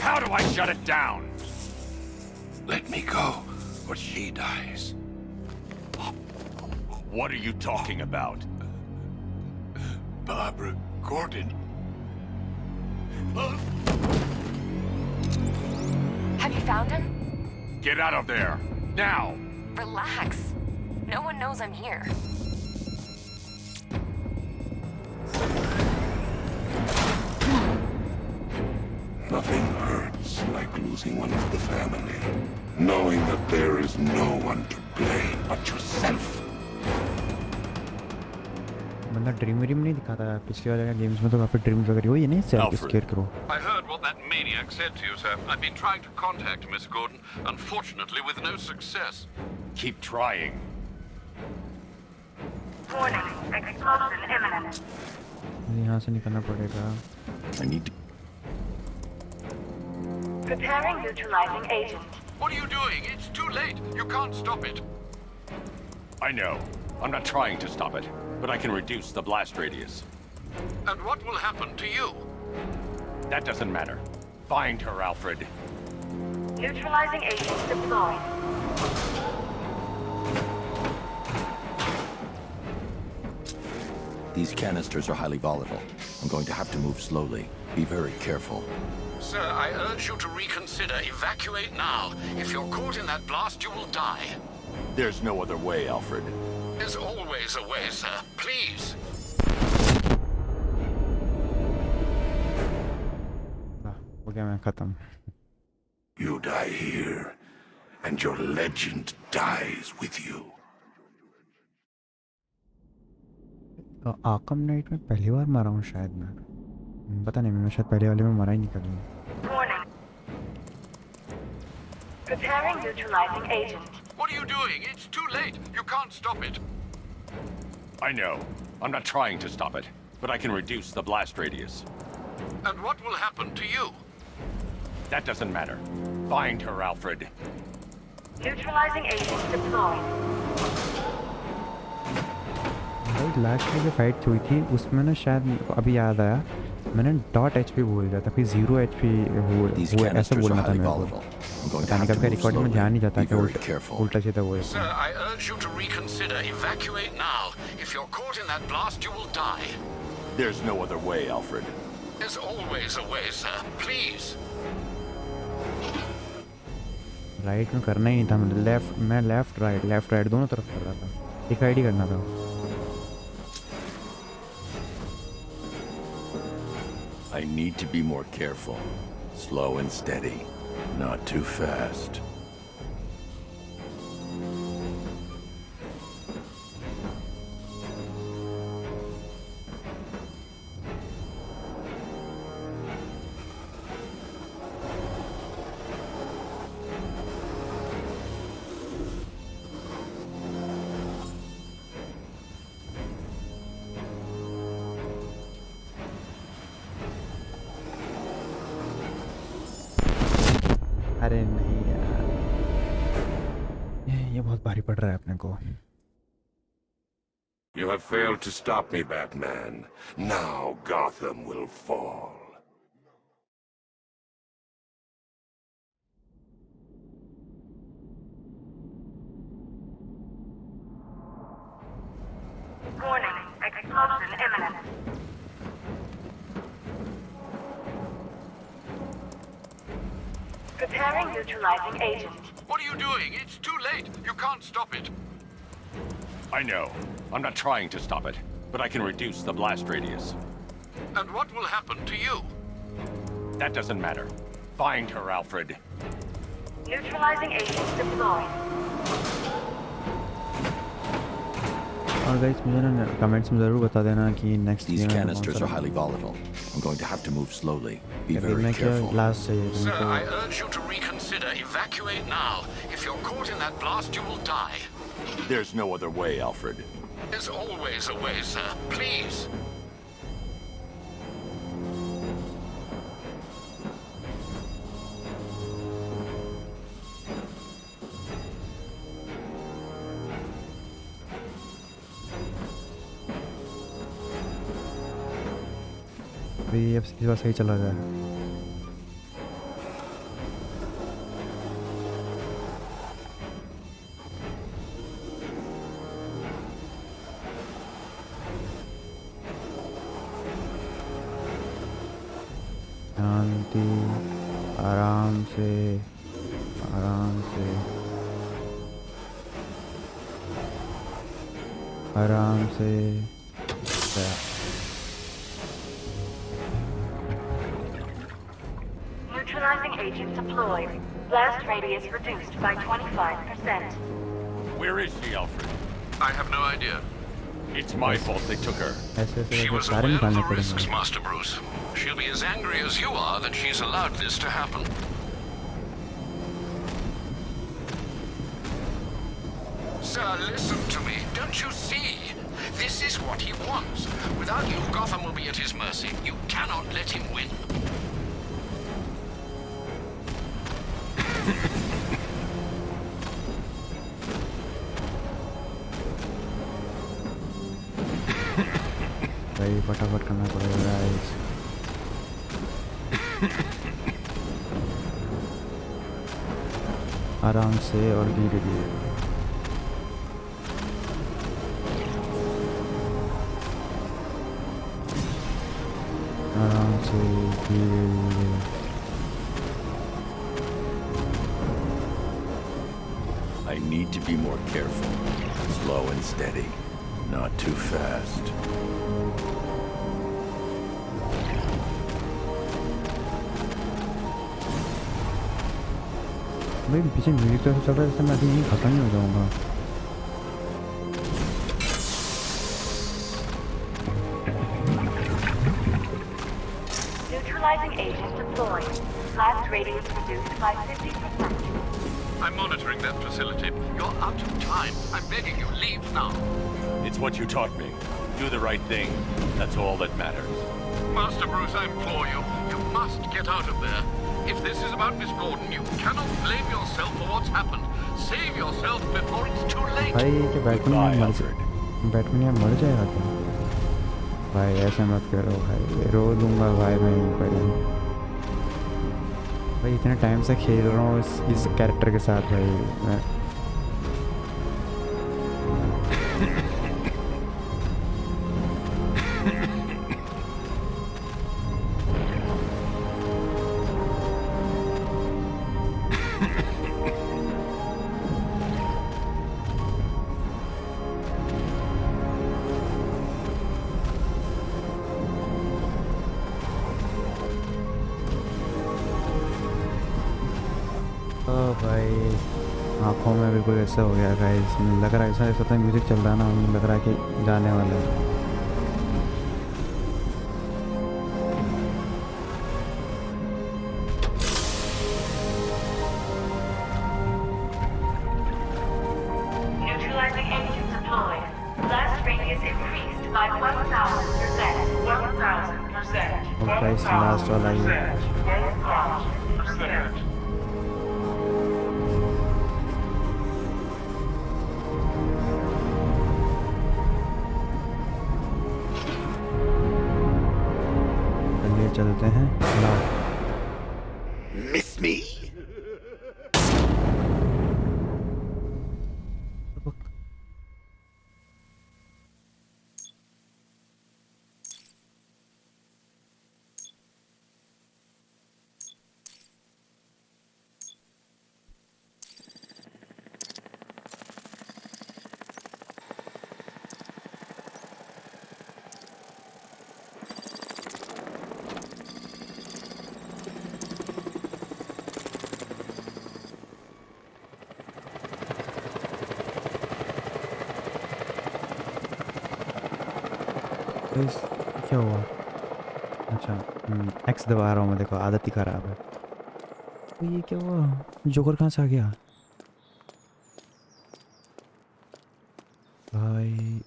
How do I shut it down? Let me go, or she dies. What are you talking about? Barbara Gordon. Have you found him? Get out of there! Now! Relax. No one knows I'm here. Nothing hurts like losing one of the family. Knowing that there is no one to blame but yourself. बंदा dream नहीं दिखाता है. पिछले वाले games में तो काफी dreams वगैरह हुई है नहीं. Scarecrow. I heard what that maniac said to you, sir. I've been trying to contact Miss Gordon, unfortunately with no success. Keep trying. Warning. Explosion imminent. यहाँ से निकलना पड़ेगा. I need to... Preparing neutralizing agent. What are you doing? It's too late. You can't stop it. I know. I'm not trying to stop it, but I can reduce the blast radius. And what will happen to you? That doesn't matter. Find her, Alfred. Neutralizing agents deployed. These canisters are highly volatile. I'm going to have to move slowly. Be very careful. Sir, I urge you to reconsider. Evacuate now. If you're caught in that blast, you will die. There's no other way, Alfred. There's always a way, sir. Please. हो गया मैं खत्म. You die here, and your legend dies with you. Arkham night में पहली बार मरा हूँ शायद मैं. पता नहीं, मैं शायद पहले वाले में मरा ही नहीं कभी. Warning. Preparing neutralizing agent. What are you doing? It's too late. You can't stop it. I know. I'm not trying to stop it, but I can reduce the blast radius. And what will happen to you? That doesn't matter. Find her, Alfred. Neutralizing agent deployed. भाई last में जो fight हुई थी उसमें ना शायद अभी याद आया, मैंने डॉट एचपी बोल दिया था, फिर 0 एचपी वो ऐसा बोलना था मेरे को. पता नहीं कब का रिकॉर्डिंग में ध्यान नहीं जाता कि उल्टा सीधा वो. Sir, I urge you to reconsider. Evacuate now. If you're caught in that blast, you will die. There's no other way, Alfred. There's always a way, sir. Please. Right में करना ही नहीं था, मैं लेफ्ट राइट दोनों तरफ कर रहा था. एक आईडी करना था. I need to be more careful. Slow and steady. Not too fast. अरे नहीं यार, ये बहुत भारी पड़ रहा है अपने को. You have failed to stop me, Batman. Now Gotham will fall. Warning. Explosion imminent. Preparing neutralizing agent. What are you doing? It's too late. You can't stop it. I know. I'm not trying to stop it, but I can reduce the blast radius. And what will happen to you? That doesn't matter. Find her, Alfred. Neutralizing agent deployed. और guys मुझे ना comments में ज़रूर बता देना कि next These canisters are highly volatile. I'm going to have to move slowly. Be very careful. Last से Sir, I urge you to reconsider. Evacuate now. If you're caught in that blast, you will die. There's no other way, Alfred. There's always a way, sir. Please. अभी अब सीधी बात सही चला जाए. शांति, आराम से आराम से आराम से. Neutralizing agent deployed. Blast radius reduced by 25%. Where is she, Alfred? I have no idea. It's my fault they took her. ऐसे ऐसे She करके was सारे aware of निकालने the risks, पड़ेंगे. Master Bruce. She'll be as angry as you are that she's allowed this to happen. Sir, listen to me. Don't you see? This is what he wants. Without you, Gotham will be at his mercy. You cannot let him win. भाई फटाफट करना पड़ेगा guys. आराम से और धीरे धीरे। आराम से धीरे धीरे। I need to be more careful. Slow and steady. Not too fast. भाई पीछे म्यूजिक तो चल रहा है, जैसे मैं अभी यहीं खत्म ही हो जाऊंगा। Neutralizing agent deployed. Blast radius reduced by 50%. I'm monitoring that facility. You're out of time. I'm begging you, leave now. It's what you taught me. Do the right thing. That's all that matters. Master Bruce, I implore you. You must get out of there. If this is about Miss Gordon, you cannot blame yourself for what's happened. Save yourself before it's too late. भाई कि Batman मर जाएगा क्या? भाई ऐसे मत करो भाई, रो दूंगा भाई मैं यहीं पर ही। भाई इतने टाइम से खेल रहा हूँ इस कैरेक्टर के साथ भाई मैं। भाई आँखों में बिल्कुल ऐसा हो गया गाइस, लग रहा है ऐसा ऐसा म्यूज़िक चल रहा है ना, मुझे लग रहा है कि जाने वाला है। Neutralizing agent deployed. Blast radius increased by 1,000%. 1,000%. और गाइस लास्ट वाला ही है। 1,000%. चलते हैं ना। Miss me? क्या हुआ? अच्छा एक्स दबा रहा हूँ मैं, देखो आदत ही ख़राब है। तो ये क्या हुआ? जोकर कहाँ से आ गया भाई?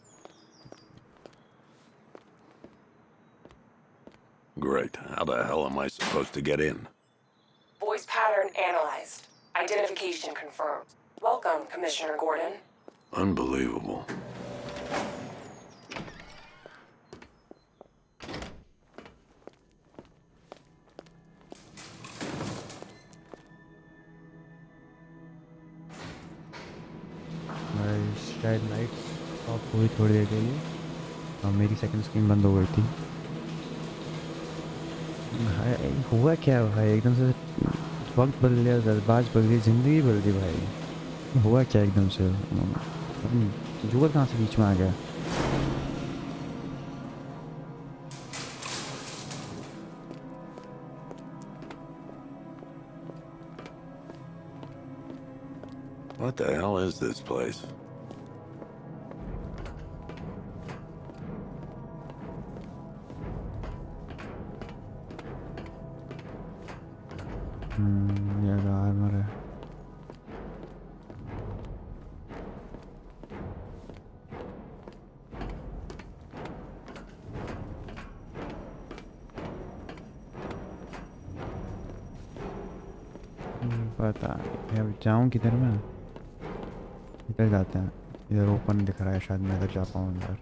Great. How the hell am I supposed to get in? Voice pattern analyzed. Identification confirmed. Welcome, Commissioner Gordon. Unbelievable. शायद लाइट्स ऑफ हुई थोड़ी देर के लिए और मेरी सेकंड स्क्रीन बंद हो गई थी। भाई हुआ क्या भाई? एकदम से वक्त बदल गया, जज्बात बदल गई, ज़िंदगी बदल गई भाई। हुआ क्या एकदम से? जोकर कहाँ से बीच में आ गया? What the hell is this place? ये आर्मर है। पता नहीं अब जाऊँ किधर मैं? इधर जाते हैं। इधर ओपन दिख रहा है, शायद मैं इधर जा पाऊँ अंदर।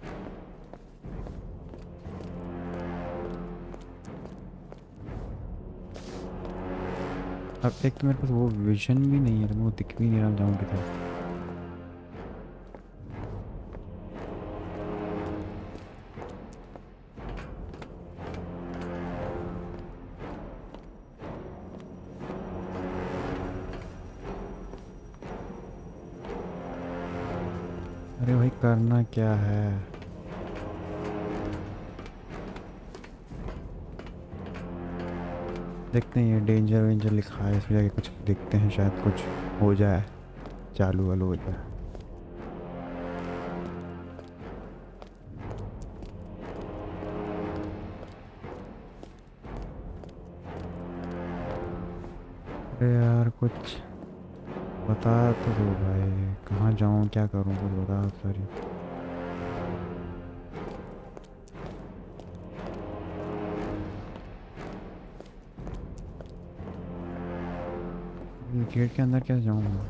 अब एक तो मेरे पास वो विजन भी नहीं है, तो वो दिख भी नहीं रहा जाऊँ किधर। अरे भाई करना क्या है? देखते हैं, ये डेंजर वेंजर लिखा है, इसमें जाके कुछ देखते हैं, शायद कुछ हो जाए, चालू वालू हो जाए। अरे यार कुछ बता तो दो भाई, कहाँ जाऊँ, क्या करूँ, कुछ बता सॉरी। गेट के अंदर कैसे जाऊँगा?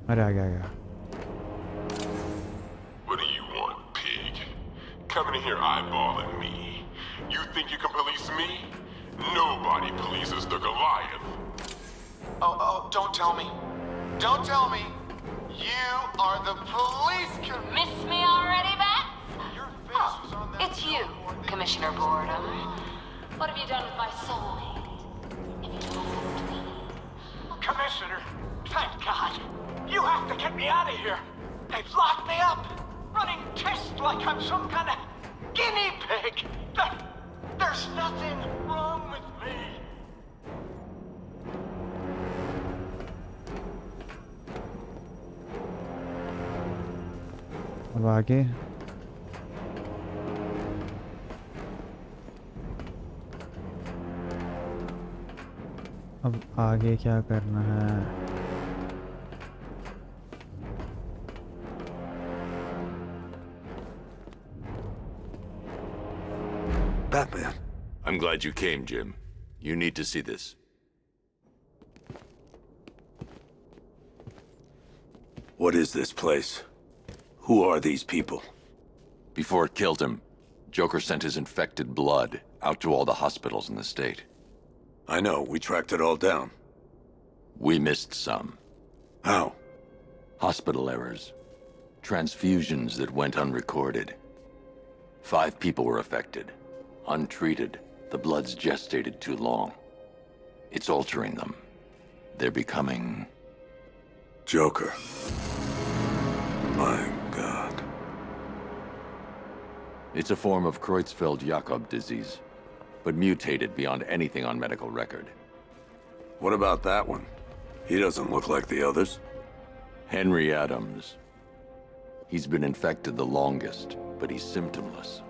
अरे आ गया। What do you want, pig? Coming in here eyeballing me. You think you can police me? Nobody polices the Goliath. Oh, don't tell me. Don't tell me. You are the police Miss me already, Bat? Your face was on that. It's you, Commissioner Boredom. What have you done with my soulmate? If you don't listen to me. Commissioner, thank God. You have to get me out of here. They've locked me up, running tests like I'm some kind of guinea pig. There's nothing wrong with me. अब आगे क्या करना है? Batman. I'm glad you came, Jim. You need to see this. What is this place? Who are these people? Before it killed him, Joker sent his infected blood out to all the hospitals in the state. I know, we tracked it all down. We missed some. How? Hospital errors. Transfusions that went unrecorded. 5 people were affected. Untreated, the blood's gestated too long. It's altering them. They're becoming... Joker. My God. It's a form of Creutzfeldt-Jakob disease, but mutated beyond anything on medical record. What about that one? He doesn't look like the others. Henry Adams. He's been infected the longest, but he's symptomless.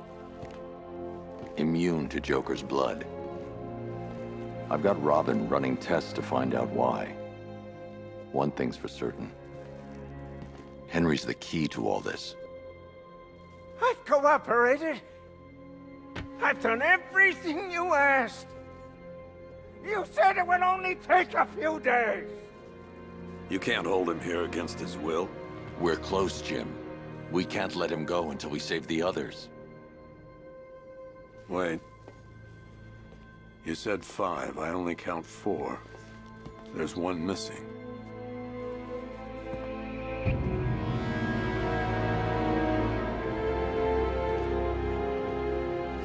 Immune to Joker's blood. I've got Robin running tests to find out why. One thing's for certain. Henry's the key to all this. I've cooperated. I've done everything you asked. You said it would only take a few days. You can't hold him here against his will. We're close, Jim. We can't let him go until we save the others. Wait. You said 5. I only count 4. There's one missing.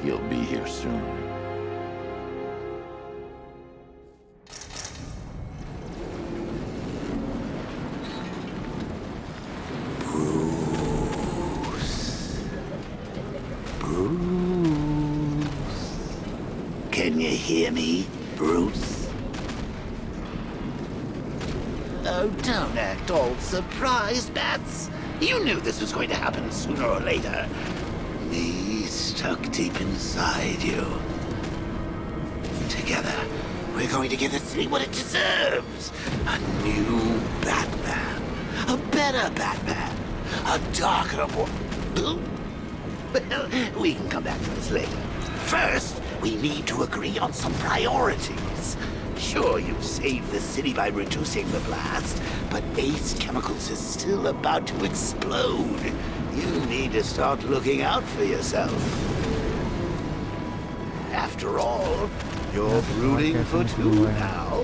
He'll be here soon. Can you hear me, Bruce? Oh, don't act all surprised, Bats. You knew this was going to happen sooner or later. Me stuck deep inside you. Together, we're going to give the city what it deserves. A new Batman. A better Batman. A darker one. Well, we can come back to this later. First, we need to agree on some priorities. Sure, you've saved the city by reducing the blast, but Ace Chemicals is still about to explode. You need to start looking out for yourself. After all, you're brooding for two now.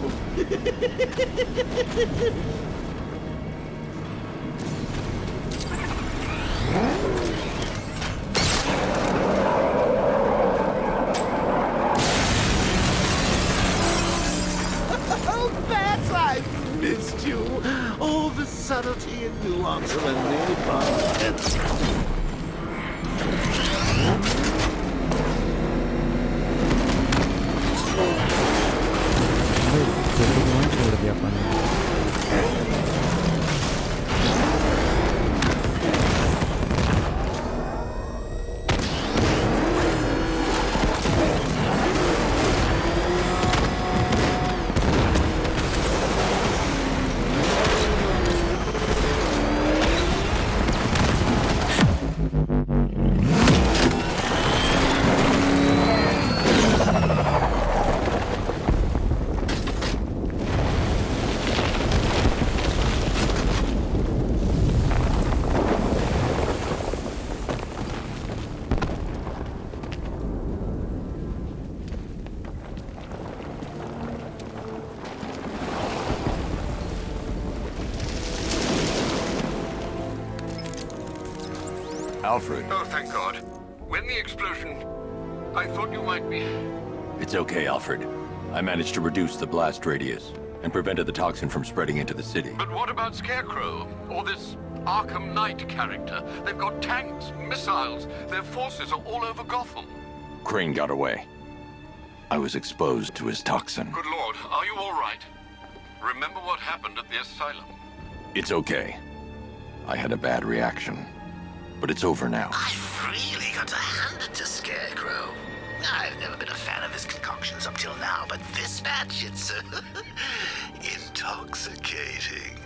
Oh, Bats, I've missed you. All the subtlety and nuance of a napalm. छोड़ दिया अपन Alfred. Oh, thank God. When the explosion... I thought you might be... It's okay, Alfred. I managed to reduce the blast radius and prevented the toxin from spreading into the city. But what about Scarecrow? Or this Arkham Knight character? They've got tanks, missiles. Their forces are all over Gotham. Crane got away. I was exposed to his toxin. Good Lord, are you all right? Remember what happened at the asylum? It's okay. I had a bad reaction. But it's over now. I've really got to hand it to Scarecrow. I've never been a fan of his concoctions up till now, but this batch, it's intoxicating.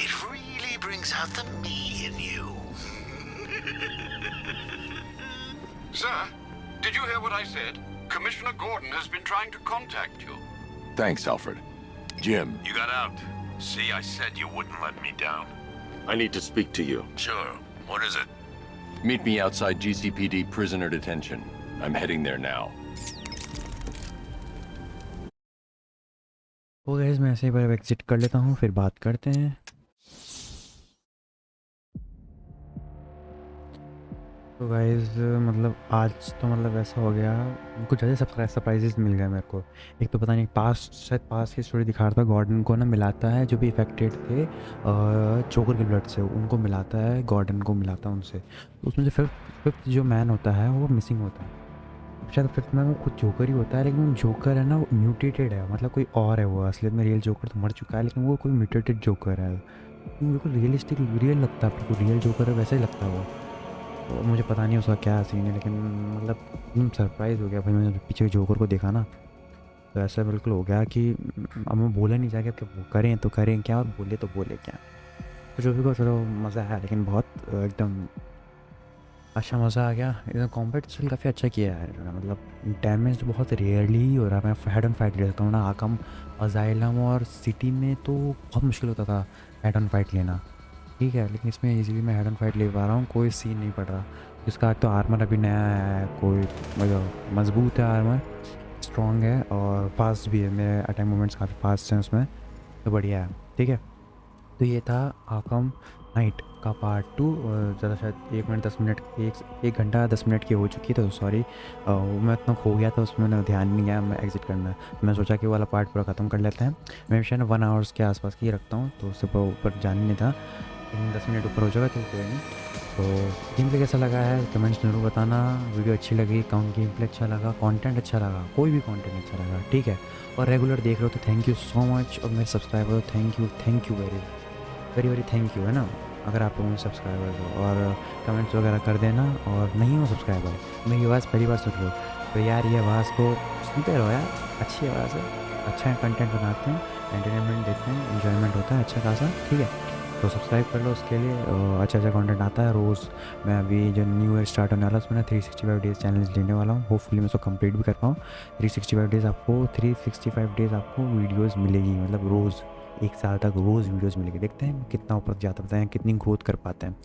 It really brings out the me in you. Sir, did you hear what I said? Commissioner Gordon has been trying to contact you. Thanks, Alfred. Jim. You got out. See, I said you wouldn't let me down. I need to speak to you. Sure. What is it? Meet me outside GCPD prisoner detention. I'm heading there now. तो guys मैं ऐसे ही बार exit कर लेता हूँ, फिर बात करते हैं। तो गाइस मतलब आज तो मतलब ऐसा हो गया, कुछ ज़्यादा सरप्राइजेस मिल गया मेरे को। एक तो पता नहीं शायद पास की स्टोरी दिखा रहा था, गॉर्डन को ना मिलाता है जो भी इफेक्टेड थे जोकर के ब्लड से, उनको मिलाता है, गॉर्डन को मिलाता है उनसे। तो उसमें जो फिफ्थ जो मैन होता है वो मिसिंग होता है। शायद फिफ्थ मैन वो खुद जोकर ही होता है, लेकिन वो जोकर है ना वो म्यूटेटेड है, मतलब कोई और है वो। असलियत में रियल जोकर तो मर चुका है, लेकिन वो कोई म्यूटेटेड जोकर है। बिल्कुल रियलिस्टिक रियल लगता है, बिल्कुल रियल जोकर है वैसा ही लगता है वो। तो मुझे पता नहीं उसका क्या सीन है, लेकिन मतलब एकदम सरप्राइज़ हो गया भाई। मैंने पीछे जोकर को देखा ना तो ऐसा बिल्कुल हो गया कि अब मैं बोला नहीं जाके कि वो करें तो करें क्या और बोले तो बोले क्या। तो जो भी को चलो मज़ा आया, लेकिन बहुत एकदम अच्छा मज़ा आ गया। एकदम कॉम्बैट स्टिल काफ़ी अच्छा किया है, मतलब डैमेज तो बहुत रेयरली ही हो रहा है। मैं हेड ऑन फाइट ले लेता हूँ ना, आर्कम अजाइलम और सिटी में तो बहुत मुश्किल होता था हेड ऑन फाइट लेना, ठीक है, लेकिन इसमें इजीली मैं हेड ऑन फाइट ले पा रहा हूँ, कोई सीन नहीं पड़ रहा। इसका तो आर्मर अभी नया है, कोई मतलब मजबूत है, आर्मर स्ट्रॉन्ग है और फास्ट भी है। मेरे अटैक मूवमेंट्स काफ़ी फास्ट हैं उसमें, तो बढ़िया है, ठीक है। तो ये था आर्कम नाइट का पार्ट 2। ज़्यादा शायद 1 घंटा 10 मिनट की हो चुकी, तो सॉरी मैं इतना खो गया था उसमें, मैंने ध्यान नहीं गया मैं एग्जिट करना है। मैं सोचा कि वो वाला पार्ट पूरा ख़त्म कर लेते हैं। मैं शायद 1 आवर्स के आसपास की रखता हूँ, तो उससे ऊपर जान नहीं था, लेकिन 10 मिनट ऊपर हो जाएगा तो कोई नहीं। तो गेम प्ले कैसा लगा है कमेंट्स जरूर बताना। वीडियो अच्छी लगी, गेम प्ले अच्छा लगा, कंटेंट अच्छा लगा, कोई भी कंटेंट अच्छा लगा, ठीक है। और रेगुलर देख रहे हो तो थैंक यू सो मच, और मेरे सब्सक्राइबर हो thank you very thank you, है ना। अगर आप लोगों सब्सक्राइबर्स हो और कमेंट्स वगैरह कर देना, और नहीं हो सब्सक्राइबर, मेरी आवाज़ पहली बार सुन रहे हो तो यार ये आवाज़ को सुनते रहो यार, अच्छी आवाज़ है, अच्छा कंटेंट बनाते हैं, एंटरटेनमेंट देते हैं, एंजॉयमेंट होता है अच्छा खासा, ठीक है। तो सब्सक्राइब कर लो उसके लिए, अच्छा कंटेंट आता है रोज़। मैं अभी जो न्यू ईयर स्टार्ट होने वाला है उसमें 365 डेज़ चैलेंज लेने वाला हूँ, होपफुली मैं उसको कंप्लीट भी कर पाऊँ। 365 डेज़ आपको वीडियोज़ मिलेगी, मतलब रोज़ 1 साल तक रोज़ वीडियोज़ मिलेगी। देखते हैं कितना ऊपर जाता है, कितनी ग्रोथ कर पाते हैं।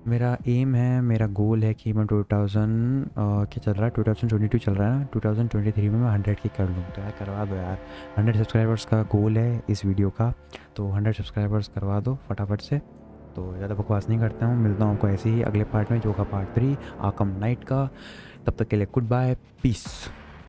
मेरा एम है, मेरा गोल है कि मैं 2000 क्या चल रहा है, 2022 चल रहा है ना, 2023 में मैं 100 की कर लूँ। तो यार करवा दो यार, 100 सब्सक्राइबर्स का गोल है इस वीडियो का, तो 100 सब्सक्राइबर्स करवा दो फटाफट से। तो ज़्यादा बकवास नहीं करता हूँ, मिलता हूँ आपको ऐसे ही अगले पार्ट में, जो का पार्ट 3 आर्कम नाइट का। तब तक के लिए गुड बाय, पीस।